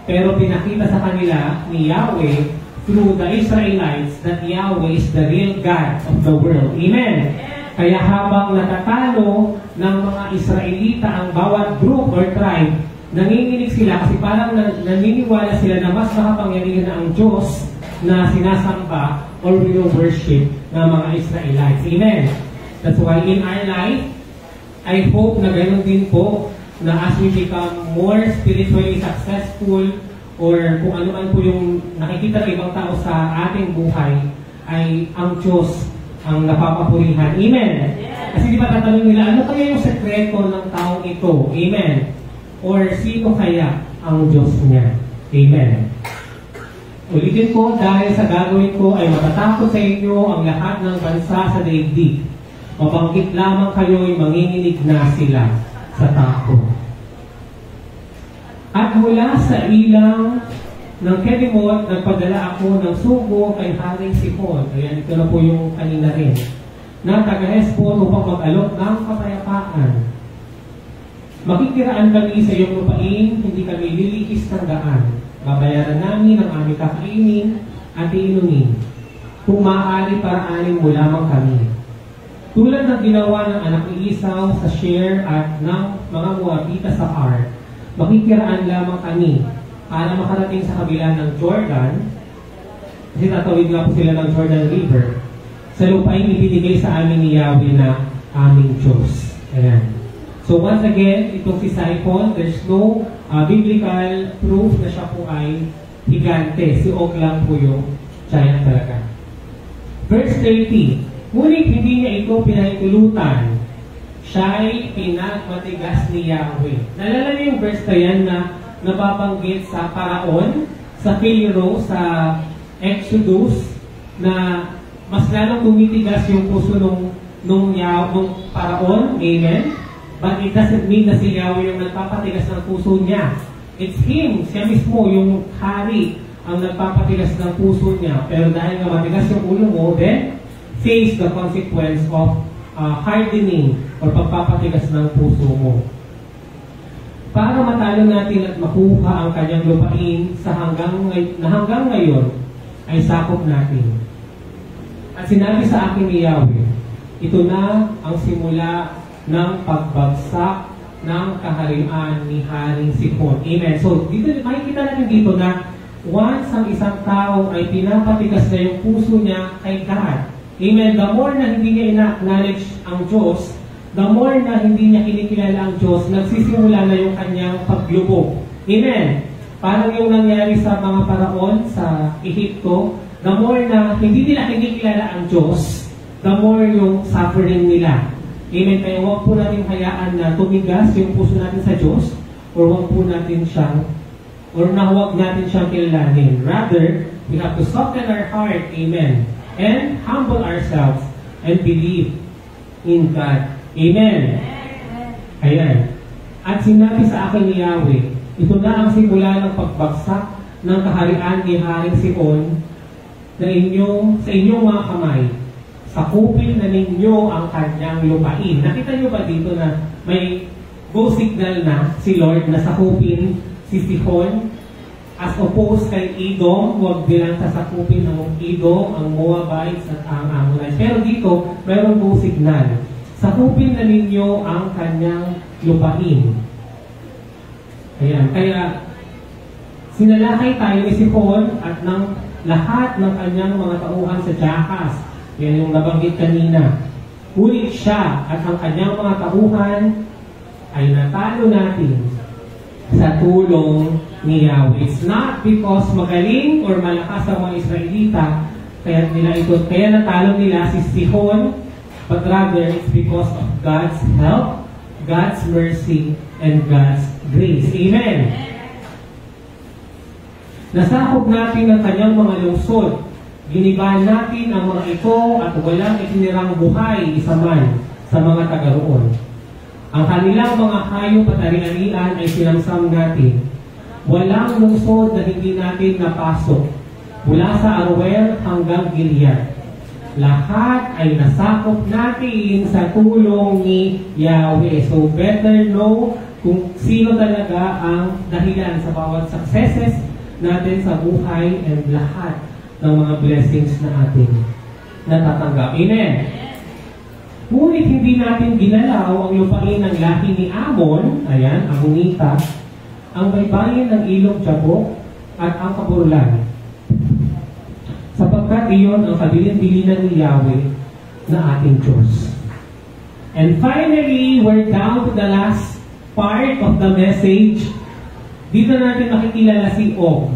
Pero pinakita sa kanila ni Yahweh through the Israelites that Yahweh is the real God of the world. Amen. Kaya habang natatalo ng mga Israelita ang bawat group or tribe, nanginginig sila kasi parang naniniwala sila na mas makapangyarihan na ang Diyos na sinasamba or worship ng mga Israelites. Amen. That's why in our life, I hope na ganoon din po na as we become more spiritually successful or kung ano man po yung nakikita ng ibang tao sa ating buhay, ay ang Diyos ang napapapurihan. Amen? Kasi di ba tatanong nila, ano kaya yung sekreto ng taong ito? Amen? Or sino kaya ang Diyos niya? Amen? Ulitin ko, dahil sa gagawin ko ay matatakot sa inyo ang lahat ng bansa sa daigdig. Mabanggit lamang kayo'y manginginig na sila sa takot. At mula sa ilang ng Kedemot, nagpadala ako ng sugo kay Haring Sihon. Ayan, ito na po yung kanina rin. Na taga-Hesbon upang mag-alok ng kapayapaan. Makikiraan kami sa iyong lupain, hindi kami lilihis ng daan. Babayaran namin ang aming kakainin at iinumin. Kung maaari, paraanin mo lamang kami. Tulad ng ginawa ng anak ni Esau sa Seir at ng mga Moabita sa Ar, makikiraan lamang kami para makarating sa kabila ng Jordan, kasi tatawid nga po sila ng Jordan River, sa lupain ibinigay sa amin ni Yahweh na aming Diyos. Ayan. So once again, itong si Sihon, there's no biblical proof na siya po ay higante. Si Og lang po yung giant talaga. Verse 30, ngunit hindi niya ito pinahintulutan. Siya'y pinagmatigas ni Yahweh. Nalala niyo yung verse na yan na nababanggit sa Paraon, sa Pharaoh, sa Exodus, na mas lalong tumitigas yung puso nung Paraon. Amen? But it doesn't mean na si Yahweh yung nagpapatigas ng puso niya. It's Him, siya mismo, yung hari, ang nagpapatigas ng puso niya. Pero dahil nga matigas yung ulo mo, then face the consequence of hardening or pagpapatigas ng puso mo. Para matalo natin at makuha ang kanyang lupain sa hanggang ngayon ay sakop natin. At sinabi sa akin ni Yahweh, ito na ang simula ng pagbagsak ng kaharian ni Haring Sihon. Amen. So, dito, makikita natin dito na once ang isang tao ay pinapatigas na yung puso niya kay God. Amen. The more na hindi niya ina-acknowledge ang Diyos, the more na hindi niya kinikilala ang Diyos, nagsisimula na yung kanyang paglubog. Amen. Parang yung nangyari sa mga Paraon sa Ehipto, the more na hindi nila kinikilala ang Diyos, the more yung suffering nila. Amen. Kaya huwag po natin hayaan na tumigas yung puso natin sa Diyos, or huwag po natin siyang, or na huwag natin siyang kilalanin. Rather, we have to soften our heart, amen, and humble ourselves and believe in God. Amen. Ayan. At sinabi sa akin ni Yahweh, ito na ang simula ng pagbagsak ng kaharian ni Haring Sihon sa inyong mga kamay. Sakupin na ninyo ang kanyang lupain. Nakita nyo ba dito na may go signal na si Lord na sakupin si Sihon as opposed kay Edom? Huwag bilang sasakupin ang Edom, ang Moabites at ang Ammonites. Pero dito, mayroong go signal. Sakupin na ninyo ang kanyang lupain. Ayan. Kaya sinalakay tayo ni Sihon at nang lahat ng kanyang mga tauhan sa Jahas. Yan yung nabanggit kanina. Ngunit siya at ang kanyang mga tauhan ay natalo natin sa tulong ni Yahweh. It's not because magaling or malakas ang mga Israelita, kaya natalo nila si Sihon, but rather it's because of God's help, God's mercy, and God's grace. Amen. Nasakop natin ang kanyang mga lungsod. Ginibahan natin ang mga ito at walang itinirang buhay isa man sa mga taga-roon. Ang kanilang mga hayop at ari-arian ay sinamsam natin. Walang lungsod na hindi natin napasok mula sa Aroer hanggang Gilead. Lahat ay nasakop natin sa tulong ni Yahweh. So better know kung sino talaga ang dahilan sa bawat successes natin sa buhay and lahat ng mga blessings na ating natatanggap. Amen. Ngunit hindi natin ginalaw ang lupain ng lahi ni Amon, ayan, Amonita, ang baybayin ng ilog Jabok at ang Kaburlan. Sapagkat iyon ang kabilin-bilinan ni Yahweh na ating Diyos. And finally, we're down to the last part of the message. Dito natin makikilala si Og.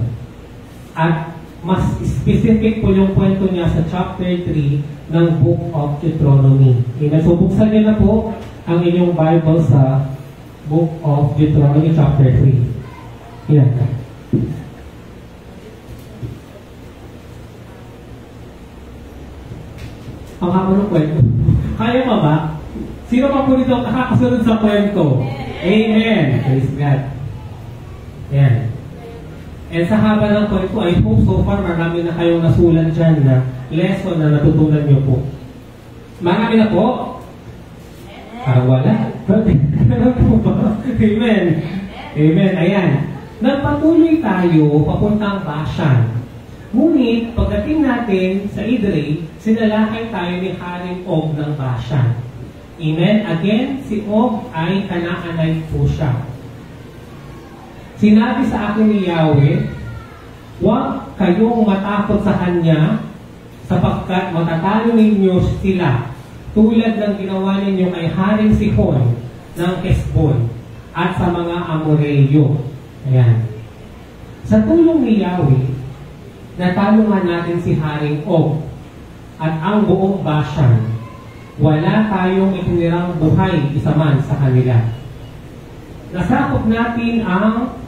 At mas specific po yung kwento niya sa chapter 3 ng Book of Deuteronomy. Amen. So, buksan niyo na po ang inyong Bible sa Book of Deuteronomy chapter 3. Yan. Ang haba ng kwento. Kaya pa ba? Sino pa po dito nakakasunod sa kwento? Amen. Praise God. Yan. And sa haba ng kwento, I hope so far marami na kayong nasulat dyan na lesson na natutunan nyo po. Marami na po? Parang wala. Amen. Amen. Ayan. Nagpatuloy tayo papuntang Bashan. Ngunit, pagdating natin sa Idrey, sinalakay tayo ni Haring Og ng Bashan. Amen. Again, si Og ay Kanaanite po siya. Sinabi sa akin ni Yahweh, huwag kayong matakot sa Kanya sapagkat matatalo ninyo sila tulad ng ginawa ninyo kay Haring Sihon ng Hesbon at sa mga Amoreyo. Ayan. Sa tulong ni Yahweh, natalo nga natin si Haring Og at ang buong Bashan. Wala tayong itinirang buhay isa man sa kanila. Nasakop natin ang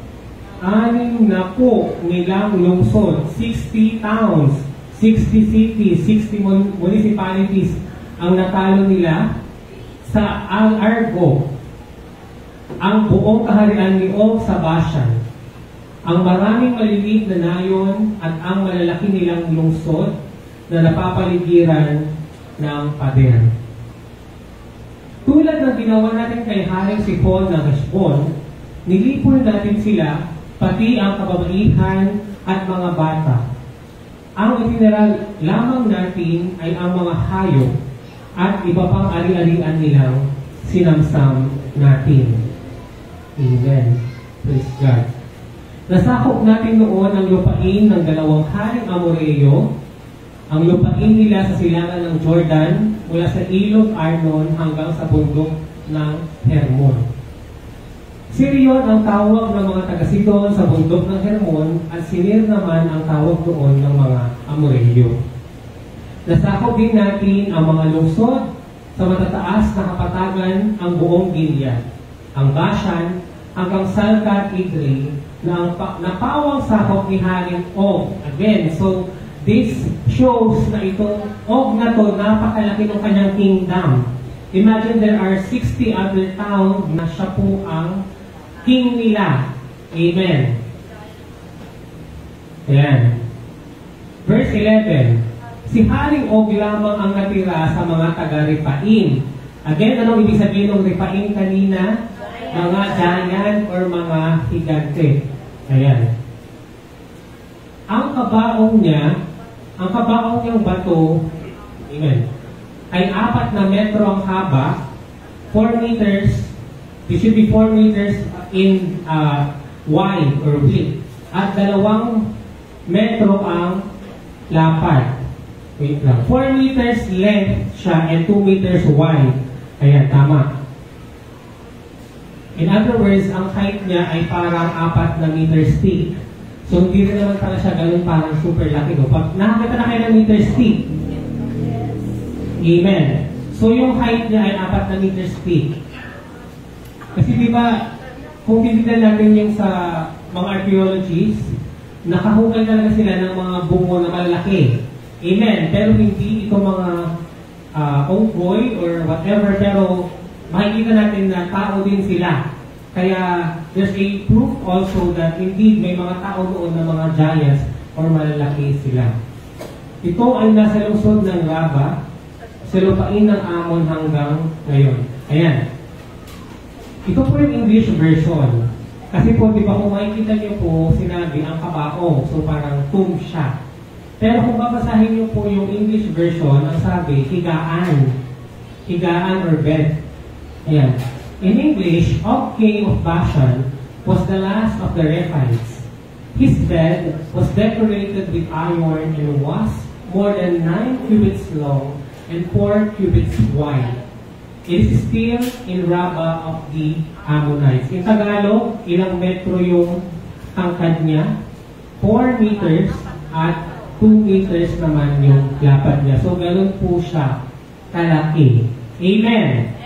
6 nilang lungsod, 60 towns, 60 cities, 60 municipalities ang natalo nila sa Al-Argo, ang buong kaharian ni Og sa Bashan, ang maraming maliliit na nayon at ang malalaki nilang lungsod na napapaligiran ng pader. Tulad ng ginawa natin kay Haring Sihon ng Hesbon, nilipol natin sila pati ang kababaihan at mga bata. Ang itinira lamang natin ay ang mga hayop at iba pang ari-arian nilang sinamsam natin. Amen. Praise God. Nasakop natin noon ang lupain ng 2 haring Amoreyo, ang lupain nila sa silangan ng Jordan mula sa ilog Arnon hanggang sa bundok ng Hermon. Sirion ang tawag ng mga taga-Sidon sa bundok ng Hermon at Sinir naman ang tawag doon ng mga Amoreyo. Nasakop din natin ang mga lungsod sa matataas na kapatagan ang buong Gilead, ang Bashan hanggang Salkat Idri na napawang sakop ni Haring Og. Again, so this shows na itong Og na to napakalaki ng kanyang kingdom. Imagine there are 60 other towns na siya po ang king nila. Amen. Ayan. Verse 11. Si Haring Og lamang ang natira sa mga taga-Ripaim. Again, anong ibig sabihin ng Ripaim kanina? Mga giant or mga higante. Ayan. Ang kabaong niyang bato, amen, ay 4 na metro ang haba, 4 meters, it should be 4 meters in wide or width, at 2 metro ang lapad. Wait lang. 4 meters length siya and 2 meters wide. Ayan, tama. In other words, ang height niya ay parang 4 na meters thick. So, hindi rin naman pala siya ganun parang super laki. No? Pag nakakita na kayo ng meters thick, amen. So, yung height niya ay 4 na meters thick. Kasi di ba, kung titignan natin yung sa mga archaeologists, nakahukay talaga sila ng mga bungo na malaki. Amen. Pero hindi ito mga unggoy or whatever, pero makikita natin na tao din sila. Kaya there's a proof also that indeed may mga tao doon na mga giants or malalaki sila. Ito ay nasa lungsod ng Raba, sa lupain ng Amon hanggang ngayon. Ayan. Ito po yung English version. Kasi po, di ba kung makikita niyo po, sinabi ang kabaong. So parang tomb siya. Pero kung babasahin niyo po yung English version, ang sabi, higaan. Higaan or bed. Ayan. In English, Og, king of Bashan, was the last of the Rephites. His bed was decorated with iron and was more than 9 cubits long and 4 cubits wide. It is still in Rabbah of the Ammonites. In Tagalog, ilang metro yung tangkad niya? 4 meters at 2 meters naman yung lapad niya. So, ganun po siya kalaki. Amen.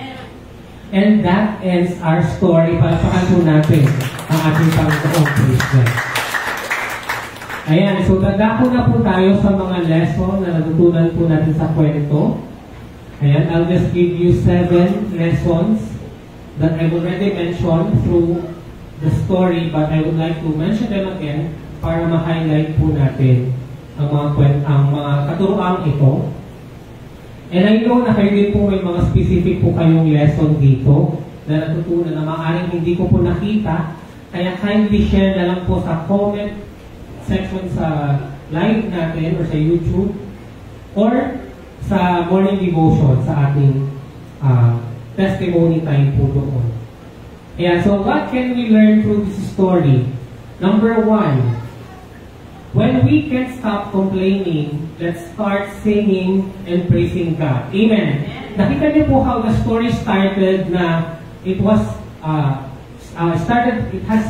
And that ends our story. Palapakan po natin ang ating Panginoong Kristo. Ayan, so dadako na po tayo sa mga lesson na natutunan po natin sa kwento. Ayan, I'll just give you 7 lessons that I've already mentioned through the story, but I would like to mention them again para ma-highlight po natin ang mga katuroang ito. And I know na kayo din po may mga specific po kayong lesson dito na natutunan na maaaring hindi ko po nakita. Kaya kindly share na lang po sa comment section sa live natin or sa YouTube or sa morning devotion sa ating testimony time po doon. Yeah, so what can we learn through this story? Number 1, when we can't stop complaining, let's start singing and praising God. Amen. Nakita niyo po how the story started na it was it has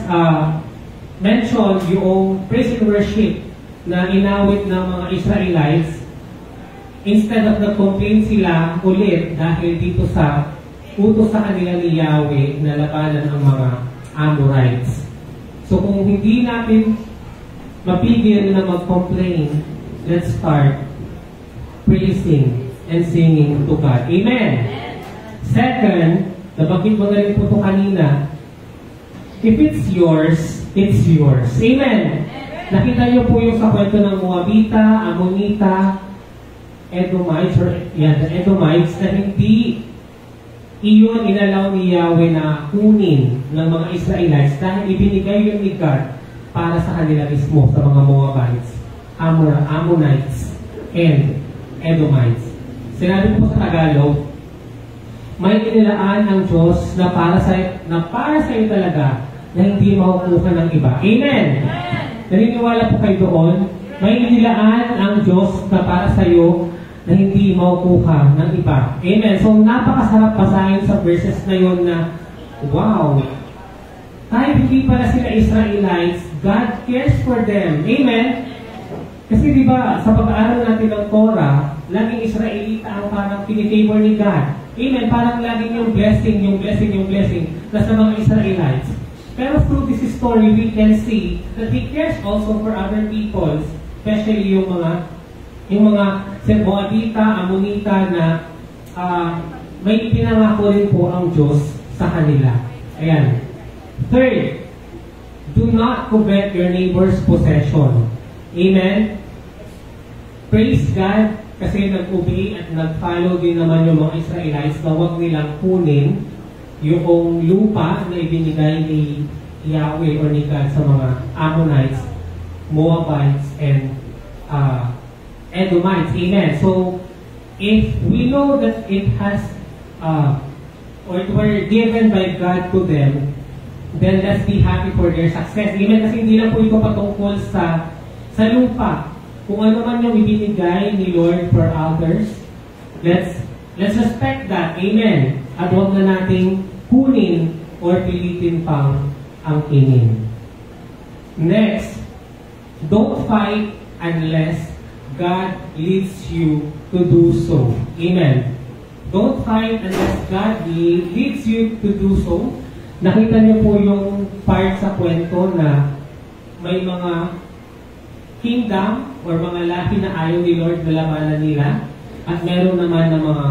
mentioned yung praise and worship na inawit ng mga Israelites. Instead of nag-complain sila ulit dahil dito sa utos sa kanila ni Yahweh na labanan ang mga Amorites. So kung hindi natin mapigil na mag-complain, let's start praising and singing to God. Amen. Second, nabanggit mo na rin po ito kanina, if it's yours, it's yours. Amen. Nakita niyo po yung sa kwento ng Moabita, Ammonita, Edomites, or the Edomites, na hindi iyon inalaw ni Yahweh na kunin ng mga Israelites dahil ibinigay yun ni God para sa kanila mismo, sa mga Moabites, Ammonites, and Edomites. Sinabi po sa Tagalog, may inilaan ang Diyos na para sa iyo talaga na hindi makukuha ng iba. Amen! Naniniwala po kayo doon, may inilaan ang Diyos na para sa iyo na hindi makukuha ng iba. Amen! So, napakasarap basahin sa verses na yun na, wow! Kahit hindi pala sila Israelites, God cares for them. Amen? Kasi di ba sa pag-aaral natin ng Torah, laging Israelita ang parang pinifavor ni God. Amen? Parang laging yung blessing, nasa mga Israelites. Pero through this story, we can see that He cares also for other people, especially yung mga Moabita, Ammonita na may pinangako rin po ang Diyos sa kanila. Ayan. Third, do not covet your neighbor's possession. Amen? Praise God kasi nag-obey at nag-follow din naman yung mga Israelites na huwag nilang kunin yung lupa na ibinigay ni Yahweh or ni God sa mga Ammonites, Moabites, and Edomites. Amen? So, if we know that it has or it were given by God to them, then let's be happy for their success. Amen? Kasi hindi lang po ito patungkol sa lupa. kung ano man yung ibinigay ni Lord for others, let's respect that. Amen. At huwag na nating kunin or pilitin pang ang kinin. Next, don't fight unless God leads you to do so. Amen. Don't fight unless God leads you to do so. Nakita niyo po yung part sa kwento na may mga kingdom or mga lahi na ayaw ni Lord na labanan nila at meron naman na mga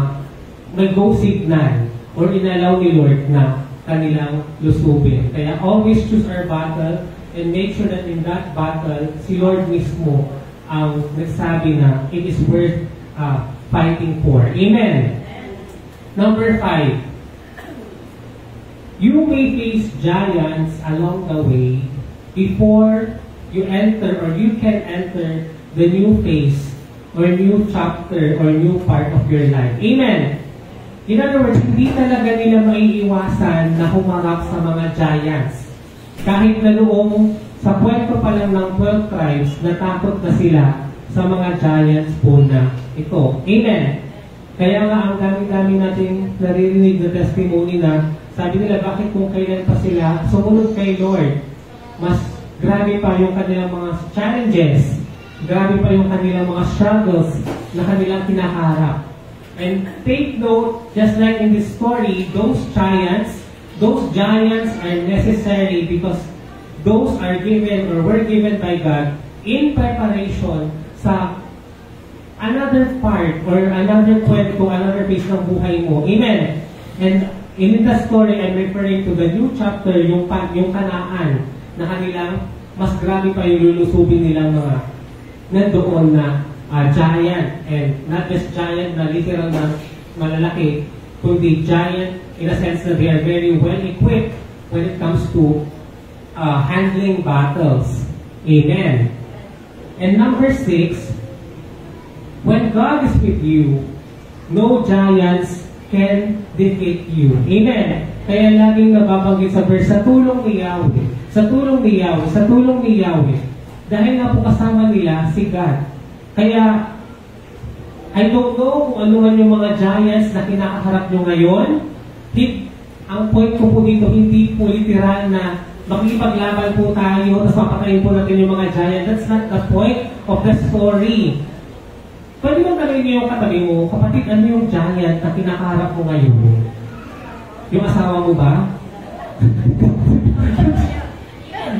may go signal or inalaw ni Lord na kanilang lusubin. Kaya always choose our battle and make sure that in that battle, si Lord mismo ang nagsabi na it is worth fighting for. Amen. Number 5. You may face giants along the way before you enter or you can enter the new phase or new chapter or new part of your life. Amen. In other words, hindi talaga nila maiiwasan na humarap sa mga giants. Kahit na noong sa kwento pa lang ng 12 tribes, natakot na sila sa mga giants po na ito. Amen. Kaya nga ang dami-dami natin naririnig na testimony na sabi nila, bakit kung kailan pa sila sumunod kay Lord, mas grabe pa yung kanilang mga challenges, grabe pa yung kanilang mga struggles na kanilang kinaharap. And take note, just like in this story, those giants are necessary because those are given or were given by God in preparation sa another part or another kwento, another phase ng buhay mo. Amen. And in the story, I'm referring to the new chapter, yung Kanaan, na kanilang mas grabe pa yung lulusubin nilang mga nandoon na giant. And not just giant na literal na malalaki, kundi giant in a sense that they are very well equipped when it comes to handling battles. Amen. And number 6, when God is with you, no giants can defeat you. Amen. Kaya laging nababanggit sa verse, sa tulong ni Yahweh, sa tulong ni Yahweh, sa tulong ni Yahweh. Dahil nga po kasama nila si God. Kaya, I don't know kung ano man yung mga giants na kinakaharap nyo ngayon. Ang point ko po dito, hindi po literal na makipaglaban po tayo, tapos papatayin po natin yung mga giants. That's not the point of the story. Pwede bang tanongin niyo yung katabi mo, kapatid, ano yung giant na kinakaharap mo ngayon? Yung asawa mo ba?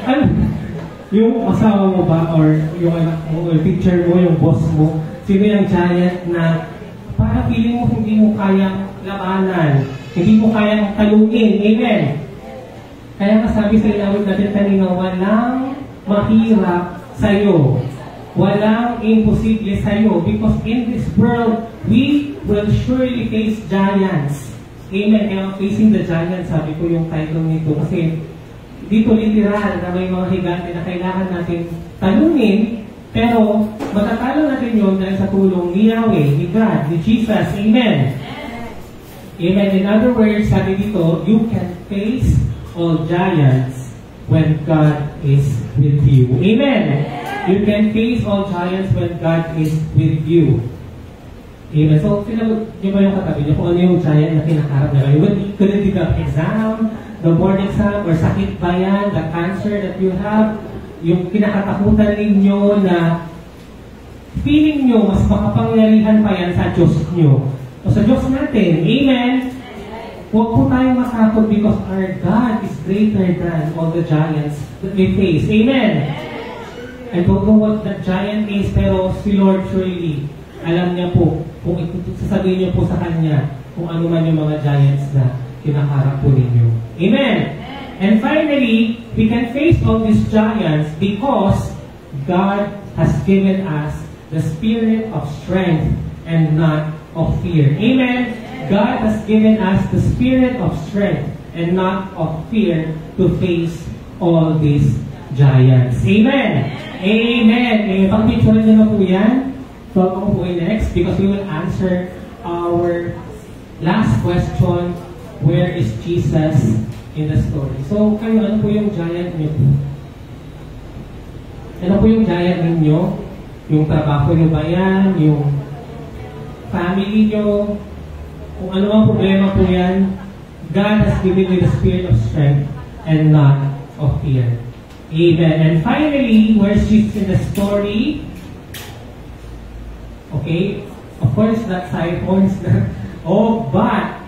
Ano? Yung asawa mo ba, or yung anak mo, or teacher mo, yung boss mo, sino yung giant na para feeling mo hindi mo kayang labanan, hindi mo kayang talungin? Amen? Kaya kasabi sa ilawid natin kanina, walang mahirap sa'yo. Walang imposible sa'yo. Because in this world, we will surely face giants. Amen. Kaya facing the giants, sabi ko yung title nito. Kasi dito literal na may mga higante na kailangan natin talunin, pero matatalo natin yun dahil sa tulong ni Yahweh, ni God, ni Jesus. Amen. Amen. In other words, sabi dito, you can face all giants when God is with you. Amen. You can face all giants when God is with you. Amen. So, sinagot niyo ba yung katabi niyo kung ano yung giant na kinakarap na kayo? Could it be the exam, the board exam, or sakit ba yan, the cancer that you have, yung kinakatakutan ninyo na feeling nyo mas makapangyarihan pa yan sa Diyos nyo. O sa Diyos natin. Amen. Huwag po tayong matakot because our God is greater than all the giants that we face. Amen. I don't know what that giant is, pero si Lord surely, alam niya po, kung sasabihin niyo po sa Kanya, kung ano man yung mga giants na kinakarap po ninyo. Amen! And finally, we can face all these giants because God has given us the spirit of strength and not of fear. Amen! God has given us the spirit of strength and not of fear to face all these giants. Amen! Amen! Pag-picture nyo na po yan. So, ako po next because we will answer our last question, where is Jesus in the story? So, kayo, ano po yung giant nyo? Ano po yung giant ninyo? Yung trabaho nyo ba yan? Yung family nyo? Kung ano ang problema po yan, God has given you the spirit of strength and not of fear. Amen. And finally, where she's in the story, okay, of course, that side points na, oh, but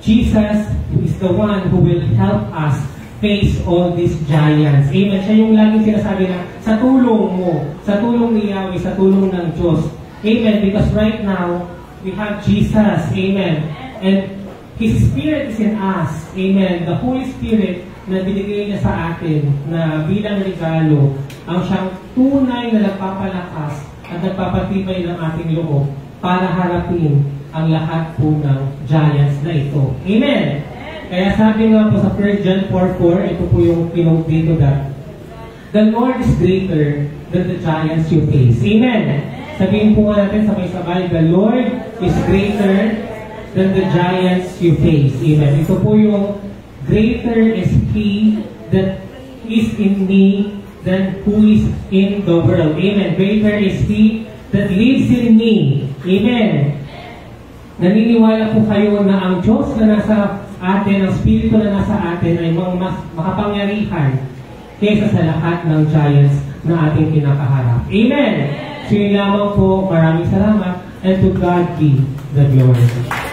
Jesus is the one who will help us face all these giants. Amen. Siya yung laging sinasabi na, sa tulong mo, sa tulong ni Yahweh, sa tulong ng Diyos. Amen. Because right now, we have Jesus. Amen. And His Spirit is in us. Amen. The Holy Spirit na binigay niya sa atin na bilang regalo ang siyang tunay na nagpapalakas at nagpapatibay ng ating loob para harapin ang lahat po ng giants na ito. Amen. Kaya sabi nga po sa 1 John 4:4, ito po yung pinong dito that the Lord is greater than the giants you face. Amen. Sabihin po nga natin sabay-sabay, the Lord is greater than the giants you face. Amen. Ito po yung greater is He that is in me than who is in the world. Amen. Greater is He that lives in me. Amen. Naniniwala po kayo na ang Diyos na nasa atin, ang Espiritu na nasa atin ay mas makapangyarihan kaysa sa lahat ng giants na ating kinakaharap. Amen. So yun lamang po, maraming salamat, and to God be the glory.